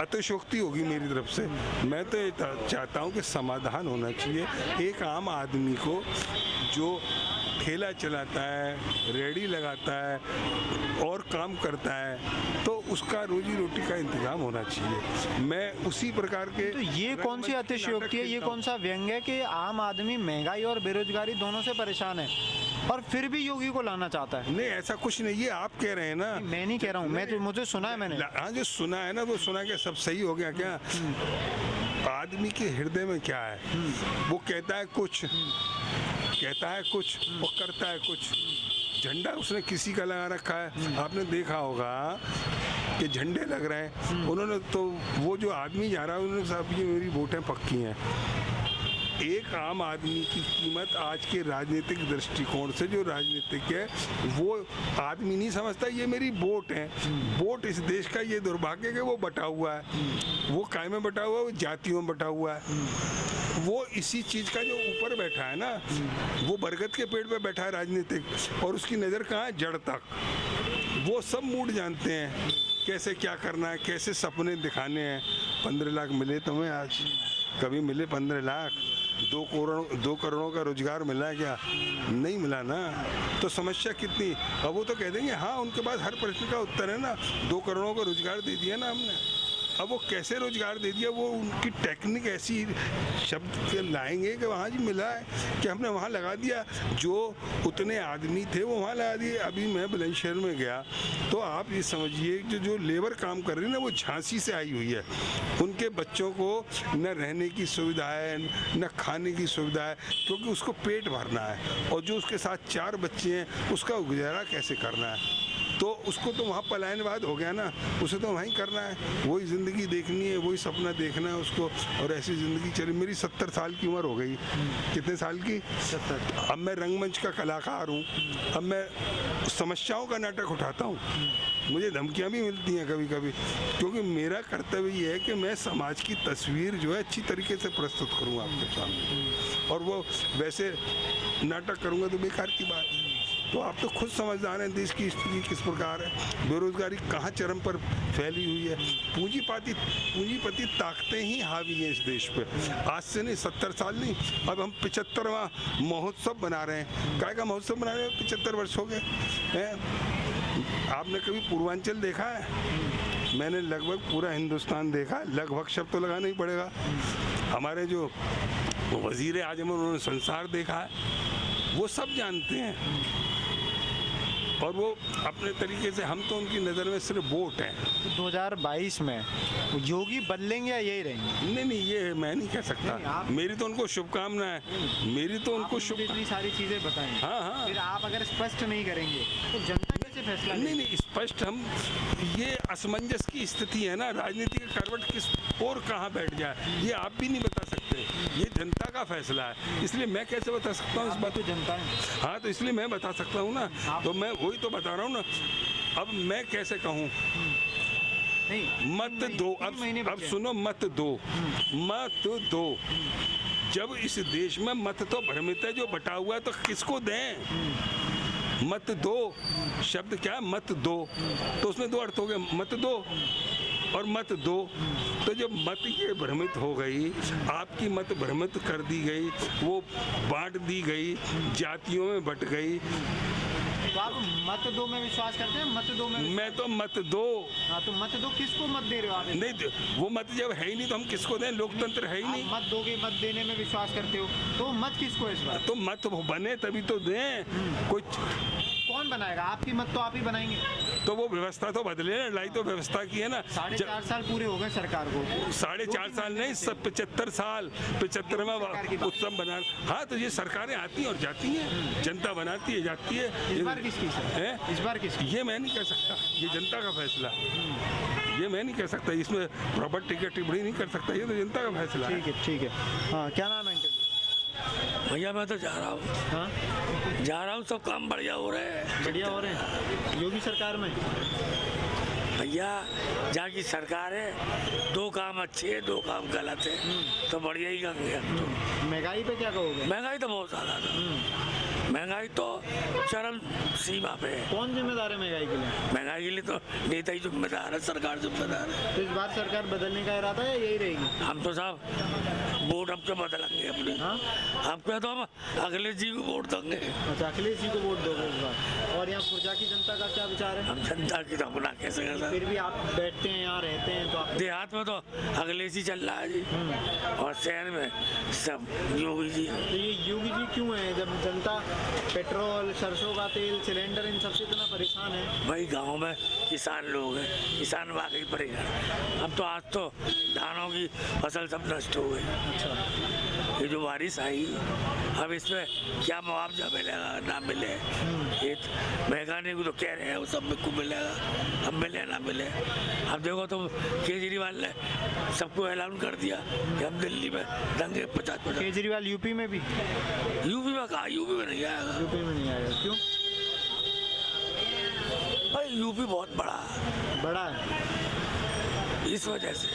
अतिशयोक्ति होगी मेरी तरफ से। मैं तो ये चाहता हूँ कि समाधान होना चाहिए। एक आम आदमी को जो ठेला चलाता है, रेहड़ी लगाता है और काम करता है, तो उसका रोजी रोटी का इंतजाम होना चाहिए। मैं उसी प्रकार के। तो ये कौन सी अतिशयोक्ति है, ये कौन सा व्यंग है कि आम आदमी महंगाई और बेरोजगारी दोनों से परेशान है और फिर भी योगी को लाना चाहता है? नहीं, ऐसा कुछ नहीं, ये आप कह रहे हैं ना। मैं नहीं कह रहा हूँ, मैं तो मुझे सुना है मैंने। हाँ, जो सुना है ना वो सुना के सब सही हो गया क्या? आदमी के हृदय में क्या है, वो कहता है कुछ और करता है कुछ। झंडा उसने किसी का लगा रखा है, आपने देखा होगा कि झंडे लग रहे हैं। उन्होंने तो वो जो आदमी जा रहा है उन्होंने साहब ये मेरी वोटें पक्की हैं। एक आम आदमी की कीमत आज के राजनीतिक दृष्टिकोण से, जो राजनीतिक है वो आदमी नहीं समझता ये मेरी वोट है। वोट इस देश का ये दुर्भाग्य है कि वो बटा हुआ है, वो काय में बटा हुआ है, वो जातियों में बटा हुआ है। वो इसी चीज़ का जो ऊपर बैठा है ना, वो बरगद के पेड़ पे बैठा है राजनीतिक, और उसकी नज़र कहाँ है, जड़ तक। वो सब मूड जानते हैं कैसे क्या करना है, कैसे सपने दिखाने हैं। 15 लाख मिले तुम्हें आज? कभी मिले 15 लाख? 2 करोड़ों का रोजगार मिला है क्या? नहीं मिला ना। तो समस्या कितनी? अब वो तो कह देंगे हाँ उनके पास हर प्रश्न का उत्तर है ना, 2 करोड़ों का रोजगार दे दिया ना हमने। अब वो कैसे रोजगार दे दिया, वो उनकी टेक्निक ऐसी शब्द लाएंगे कि वहाँ जी मिला है कि हमने वहाँ लगा दिया, जो उतने आदमी थे वो वहाँ लगा दिए। अभी मैं बुलंदशहर में गया तो आप ये समझिए कि जो लेबर काम कर रही है ना, वो झांसी से आई हुई है। उनके बच्चों को न रहने की सुविधा है, न खाने की सुविधा है, क्योंकि उसको पेट भरना है, और जो उसके साथ 4 बच्चे हैं उसका गुजारा कैसे करना है। तो उसको तो वहाँ पलायनवाद हो गया ना, उसे तो वहीं करना है, वही ज़िंदगी देखनी है, वही सपना देखना है उसको, और ऐसी ज़िंदगी चली। मेरी 70 साल की उम्र हो गई। कितने साल की? 70। अब मैं रंगमंच का कलाकार हूँ, अब मैं समस्याओं का नाटक उठाता हूँ। मुझे धमकियाँ भी मिलती हैं कभी कभी, क्योंकि मेरा कर्तव्य ये है कि मैं समाज की तस्वीर जो है अच्छी तरीके से प्रस्तुत करूँ आपके सामने, और वो वैसे नाटक करूँगा तो बेकार की बात है। तो आप तो खुद समझदार हैं देश की स्थिति किस प्रकार है, बेरोजगारी कहाँ चरम पर फैली हुई है, पूंजीपति ताकतें ही हावी हैं इस देश पे। आज से नहीं, 70 साल नहीं, अब हम 75वां महोत्सव बना रहे हैं। काय का महोत्सव बना रहे हैं? 75 वर्ष हो गए हैं। आपने कभी पूर्वांचल देखा है? मैंने लगभग पूरा हिंदुस्तान देखा है, लगभग शब्द तो लगाना ही पड़ेगा। हमारे जो वजीर आजम उन्होंने संसार देखा है, वो सब जानते हैं, और वो अपने तरीके से, हम तो उनकी नज़र में सिर्फ वोट हैं। 2022 में योगी बदलेंगे या यही रहेंगे? नहीं, ये मैं नहीं कह सकता। मेरी तो उनको शुभकामनाएं, मेरी तो उनको इतनी सारी चीज़ें बताएं। हाँ। फिर आप अगर स्पष्ट नहीं करेंगे तो जनता कैसे फैसला? नहीं, स्पष्ट हम, ये असमंजस की स्थिति है ना, राजनीति का करवट किस और कहाँ बैठ जाए ये आप भी नहीं बता सकते। ये जनता का फैसला है, इसलिए मैं कैसे बता सकता हूँ इस बात? तो जनता है। हाँ, तो इसलिए मैं बता सकता हूँ ना, तो मैं वही तो बता रहा हूँ ना। अब मैं कैसे कहूँ? मत दो, अब सुनो, मत दो। जब इस देश में मत तो भ्रमित है, जो बटा हुआ है, तो किसको दें? मत दो शब्द क्या है? मत दो, तो उसमें 2 अर्थ हो गए, मत दो और मत दो। तो जब मत ये भ्रमित हो गई, आपकी मत भ्रमित कर दी गई, वो बांट दी गई, जातियों में बट गई। तो आप मत दो में विश्वास करते हैं? मत दो में मैं तो मत दो। हाँ, तो मत दो किसको मत दे रहे हो आप? नहीं, वो मत जब है ही नहीं तो हम किसको दें? लोकतंत्र है ही नहीं। मत दोगे, मत देने में विश्वास करते हो, तो मत किसको है इस बार? तो मत बने तभी तो दें। कोई कौन बनाएगा? आपकी मत तो आप ही बनाएंगे। तो वो व्यवस्था तो बदले ना, लड़ाई तो व्यवस्था की है ना। 4.5 साल पूरे हो गए सरकार को। 4.5 साल नहीं, सब 75 साल, 75वां उत्सव बना। हाँ, तो ये सरकारें आती हैं और जाती हैं, जनता बनाती है, जाती है। इस बार किसकी है? इस बार किसकी? ये मैं नहीं कह सकता, ये जनता का फैसला है। ये मैं नहीं कह सकता, इसमें प्रॉपर्टी की टिप्पणी नहीं कर सकता, ये तो जनता का फैसला है। ठीक है। हाँ, क्या नाम है? भैया मैं तो जा रहा हूँ। हाँ, जा रहा हूँ, सब काम बढ़िया हो रहे हैं। बढ़िया हो रहे हैं योगी सरकार में? भैया जहाँ की सरकार है, 2 काम अच्छे हैं, 2 काम गलत है, तो बढ़िया ही करेंगे हम तो। महंगाई पे क्या कहोगे? महंगाई तो बहुत ज़्यादा था, महंगाई तो चरम सीमा पे है। कौन जिम्मेदार है महंगाई के लिए? महंगाई के लिए तो नेता ही जिम्मेदार है, सरकार जिम्मेदार है। तो इस बार सरकार बदलने का इरादा है, यही रहेगी? हम तो साहब वोट अब तो बदलेंगे अपने। हाँ, आपका तो हम अखिलेश जी को वोट देंगे। अच्छा, अखिलेश जी को वोट दोगे इस बार? और यहाँ खुर्जा की जनता का क्या विचार है? हम जनता की तो अपना कैसे कर सकते? फिर भी आप बैठते हैं, यहाँ रहते हैं, तो आप देहात में तो अखिलेश ही चल रहा है जी, और शहर में सब योगी जी। तो ये योगी जी क्यों है, जब जनता पेट्रोल, सरसों का तेल, सिलेंडर, इन सबसे इतना परेशान है? भाई गांव में किसान लोग हैं, किसान वाकई परेशान। अब तो आज तो धानों की फसल सब नष्ट हो गई। अच्छा, ये जो बारिश आई अब इसमें क्या मुआवजा मिलेगा ना मिले, ये महंगाई को तो कह रहे हैं वो सब को मिलेगा, अब मिले ना मिले। अब देखो तुम केजरीवाल ने सबको ऐलान कर दिया कि हम दिल्ली में दंगे 50-50। केजरीवाल यूपी में भी? यूपी में कहा, यूपी में नहीं आएगा। यूपी में नहीं आएगा, क्यों? भाई यूपी बहुत बड़ा है इस वजह से,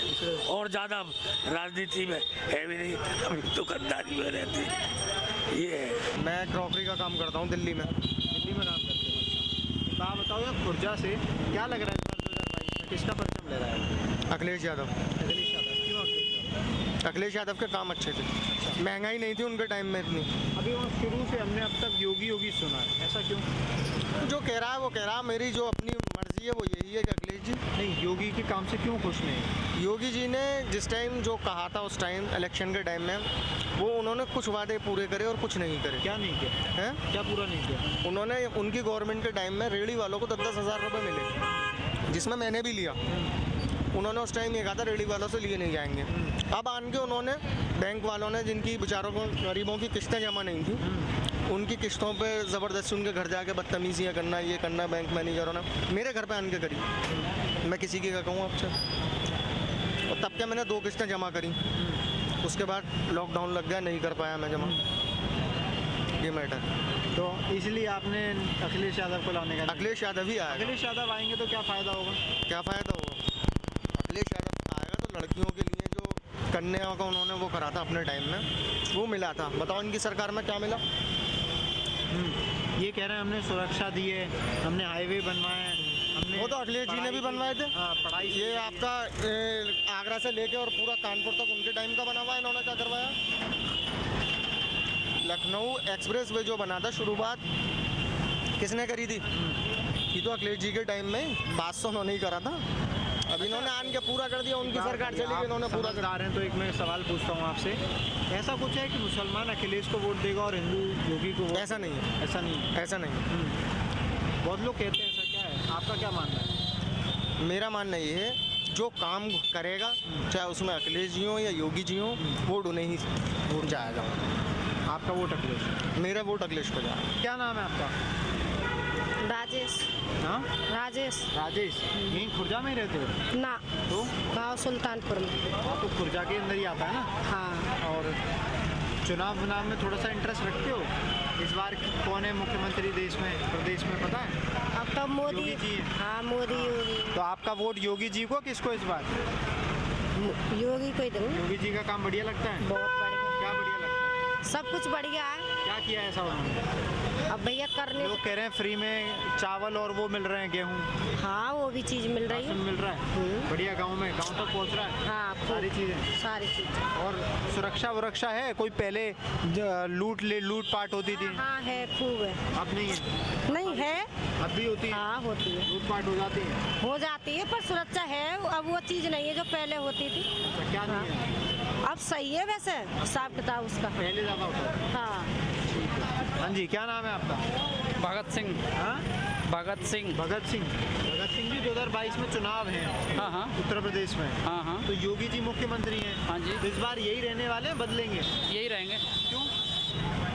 और ज़्यादा राजनीति में है भी नहीं, हम दुकानदारी में रहती ये है। मैं क्रॉकरी का काम करता हूँ दिल्ली में। दिल्ली में काम करते हैं। तो आप बताओ यार, खुर्जा से क्या लग रहा है इस बार 2022 में किसका परचम ले रहा है? अखिलेश यादव। अखिलेश यादव, क्यों अखिलेश यादव? अखिलेश यादव के काम अच्छे थे, महंगाई नहीं थी उनके टाइम में इतनी। अभी वो शुरू से हमने अब तक योगी सुना है, ऐसा क्यों? जो कह रहा है वो कह रहा है, मेरी जो अपनी मर्जी है वो यही है कि अखिलेश जी। नहीं, योगी के काम से क्यों खुश नहीं? योगी जी ने जिस टाइम जो कहा था उस टाइम इलेक्शन के टाइम में, वो उन्होंने कुछ वादे पूरे करे और कुछ नहीं करे। क्या नहीं किया हैं? क्या पूरा नहीं किया? उन्होंने उनकी गवर्नमेंट के टाइम में रेहड़ी वालों को 10-10 हज़ार रुपये मिले, जिसमें मैंने भी लिया। उन्होंने उस टाइम ये कहा था रेहड़ी वालों से लिए नहीं जाएंगे। अब आन के उन्होंने बैंक वालों ने, जिनकी बेचारों को गरीबों की किस्तें जमा नहीं थी, उनकी किस्तों पे ज़बरदस्ती उनके घर जाके बदतमीजियाँ करना, ये करना, बैंक मैनेजरों ने मेरे घर पे आन के करी। मैं किसी की क्या कहूँ आपसे। और तब क्या मैंने 2 किस्तें जमा करी, उसके बाद लॉकडाउन लग गया, नहीं कर पाया मैं जमा। ये मैटर। तो इसलिए आपने अखिलेश यादव को लाने का? अखिलेश यादव ही आएगा। अखिलेश यादव आएंगे तो क्या फ़ायदा होगा? क्या फ़ायदा होगा? अखिलेश यादव आएगा तो लड़कियों के लिए जो कन्या का उन्होंने वो करा था अपने टाइम में, वो मिला था। बताओ इनकी सरकार में क्या मिला? ये कह रहे हैं हमने सुरक्षा दी है, हमने हाईवे बनवाए हैं, हमने वो तो अखिलेश जी ने भी बनवाए थे। पढ़ाई ये आपका आगरा से लेके और पूरा कानपुर तक उनके टाइम का बना हुआ है। इन्होंने क्या करवाया? लखनऊ एक्सप्रेस वे जो बना था, शुरुआत किसने करी थी? ये तो अखिलेश जी के टाइम में 500 उन्होंने ही करा था। अब इन्होंने आन के पूरा कर दिया, उनकी सरकार चली गई, इन्होंने पूरा कर दिया। तो एक मैं सवाल पूछता हूँ आपसे, ऐसा कुछ है कि मुसलमान अखिलेश को वोट देगा और हिंदू योगी को वोट? ऐसा नहीं है, ऐसा नहीं है, ऐसा नहीं है। बहुत लोग कहते हैं ऐसा, क्या है आपका क्या मानना है? मेरा मानना ये है, जो काम करेगा, चाहे उसमें अखिलेश जी हों या योगी जी हों, वोट उन्हें ही वोट जाएगा। आपका वोट अखिलेश? मेरा वोट अखिलेश को जाएगा। क्या नाम है आपका? राजेश। हाँ, राजेश। राजेश, यहीं खुर्जा में ही रहते हो? ना, तो गाँव सुल्तानपुर में। तो खुर्जा के अंदर ही आता है ना? हाँ। और चुनाव में थोड़ा सा इंटरेस्ट रखते हो? इस बार कौन है मुख्यमंत्री देश में, प्रदेश में, पता है? अब तो मोदी योगी जी है। हाँ, मोदी योगी। तो आपका वोट योगी जी को, किसको इस बार? योगी को ही दूँ। योगी जी का काम बढ़िया लगता है? बहुत बढ़िया। क्या बढ़िया लगता है? सब कुछ बढ़िया है। क्या किया ऐसा उन्होंने? अब भैया करने लोग कह रहे हैं फ्री में चावल और वो मिल रहे हैं, गेहूँ। हाँ, वो भी चीज़ मिल रही है। राशन मिल रहा है बढ़िया, गांव में, गांव तक पहुंच रहा है। हाँ, सारी चीज़ें। सारी चीज़ें। और सुरक्षा है? कोई पहले लूट पाट होती थी? हाँ, है, खूब है। अब नहीं है? नहीं है, अब भी होती है? हाँ, होती है। लूट पाट हो जाती है? हो जाती है, पर सुरक्षा है। अब वो चीज़ नहीं है जो पहले होती थी। अच्छा, क्या नहीं है? अब सही है वैसे हिसाब किताब उसका। पहले ज़्यादा होता है? हाँ। हाँ जी, क्या नाम है आपका? भगत सिंह। हाँ, भगत सिंह। भगत सिंह जी 2022 में चुनाव है। हाँ हाँ, उत्तर प्रदेश में। हाँ हाँ। तो योगी जी मुख्यमंत्री हैं। हाँ जी। तो इस बार यही रहने वाले हैं, बदलेंगे? यही रहेंगे। क्यों?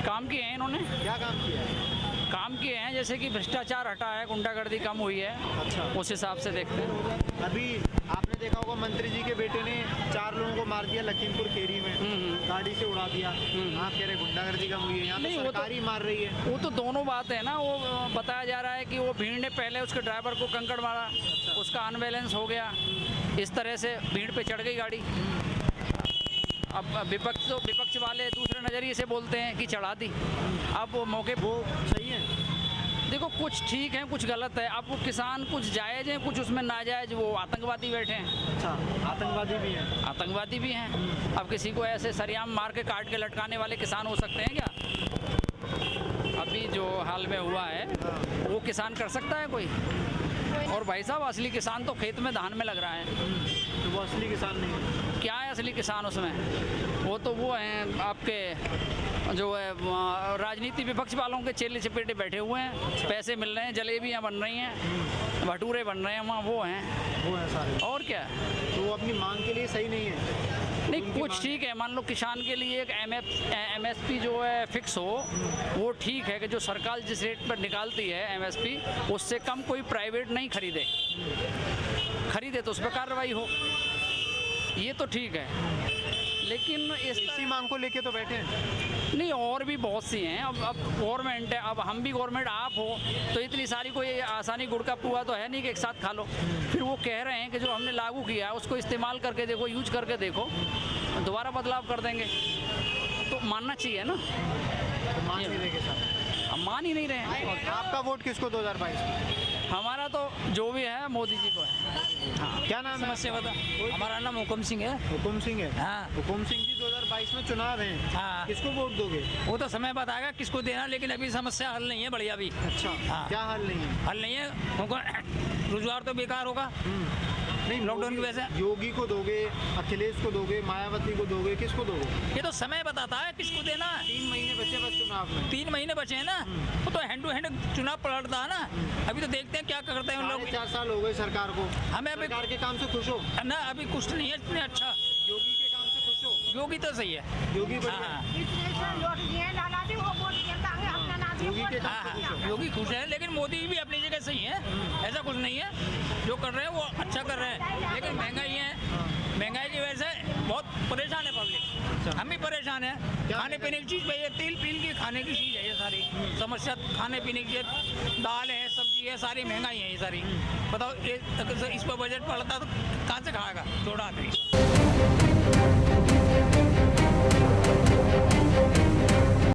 काम किए हैं इन्होंने। क्या काम किया है? काम किए हैं, जैसे कि भ्रष्टाचार हटा है, गुंडागर्दी कम हुई है। अच्छा, उस हिसाब से देखते हैं। अभी आपने देखा होगा मंत्री जी के बेटे ने 4 लोगों को मार दिया लखीमपुर खेरी में, गाड़ी से उड़ा दिया। आप कह रहे गुंडागर्दी कम हुई है, यहाँ नहीं, तो वो तो- सरकार ही मार रही है। वो तो दोनों बात है ना। वो बताया जा रहा है कि वो भीड़ ने पहले उसके ड्राइवर को कंकड़ मारा, उसका अनबैलेंस हो गया, इस तरह से भीड़ पे चढ़ गई गाड़ी। अब विपक्ष वाले दूसरे नज़रिए से बोलते हैं कि चढ़ा दी। अब वो मौके वो सही है। देखो, कुछ ठीक है, कुछ गलत है। अब वो किसान कुछ जायज़ हैं, कुछ उसमें नाजायज, वो आतंकवादी बैठे हैं। अच्छा, आतंकवादी भी हैं? आतंकवादी भी हैं। अब किसी को ऐसे सरियाम मार के काट के लटकाने वाले किसान हो सकते हैं क्या? अभी जो हाल में हुआ है वो किसान कर सकता है कोई? और भाई साहब, असली किसान तो खेत में धान में लग रहा है। तो वो असली किसान नहीं है? क्या है असली किसान उसमें, वो तो वो हैं आपके जो है राजनीति विपक्ष वालों के चेले चपेटे बैठे हुए हैं, पैसे मिल रहे हैं, जलेबियाँ बन रही हैं, भटूरे बन रहे हैं, वहाँ वो हैं सारे। और क्या, तो वो अपनी मांग के लिए सही नहीं है। नहीं कुछ ठीक है, मान लो किसान के लिए एक MSP जो है फिक्स हो, वो ठीक है कि जो सरकार जिस रेट पर निकालती है MSP, उससे कम कोई प्राइवेट नहीं खरीदे तो उस पर कार्रवाई हो, ये तो ठीक है। लेकिन इसी मांग को लेके तो बैठे हैं। नहीं, और भी बहुत सी हैं। अब गवर्नमेंट है, अब हम भी गवर्नमेंट आप हो, तो इतनी सारी कोई आसानी गुड़ का पुआ तो है नहीं कि एक साथ खा लो। फिर वो कह रहे हैं कि जो हमने लागू किया है उसको इस्तेमाल करके देखो, यूज करके देखो, दोबारा बदलाव कर देंगे, तो मानना चाहिए ना। मान नहीं रहे सर, हम मान ही नहीं रहे हैं। आपका वोट किसको 2022? हमारा तो जो भी है मोदी जी को है। हाँ। क्या नाम है? समस्या बता। हमारा नाम हुकुम सिंह है। हुकुम सिंह है। हाँ। हुकुम सिंह जी 2022 में चुनाव है। हाँ। किसको वोट दोगे? वो तो समय बताएगा किसको देना, लेकिन अभी समस्या हल नहीं है बढ़िया अभी। अच्छा। हाँ। क्या हल नहीं है? हल नहीं है, रोजगार तो बेकार होगा नहीं, लॉकडाउन की वजह से। योगी को दोगे, अखिलेश को दोगे, मायावती को दोगे, किसको दोगे? ये तो समय बताता है किसको देना है। 3 महीने बचे बस चुनाव में। 3 महीने बचे हैं ना, वो तो हैंड टू हैंड चुनाव पलटता है ना। अभी तो देखते हैं क्या करते हैं उन लोग। 4 साल हो गए सरकार को। हमें अभी सरकार के काम से खुश हो? ना, अभी कुछ नहीं है इतने अच्छा। योगी के काम से खुश हो? योगी तो सही है, योगी बढ़िया। योगी के काम से खुश हो? योगी खुश है, लेकिन मोदी भी अपनी जगह सही है, ऐसा कुछ नहीं है। जो कर रहे हैं वो अच्छा कर रहे हैं, लेकिन महंगाई है, महंगाई की वजह से बहुत परेशान है पब्लिक। हम भी परेशान है। खाने पीने की चीज़, भाई ये तेल पील की खाने की चीज़ है, ये सारी समस्या खाने पीने की, दाल है, सब्जी है, सारी महंगाई है ये सारी। बताओ ये इस पर बजट पड़ता तो कहाँ से खाएगा छोड़ा आदमी।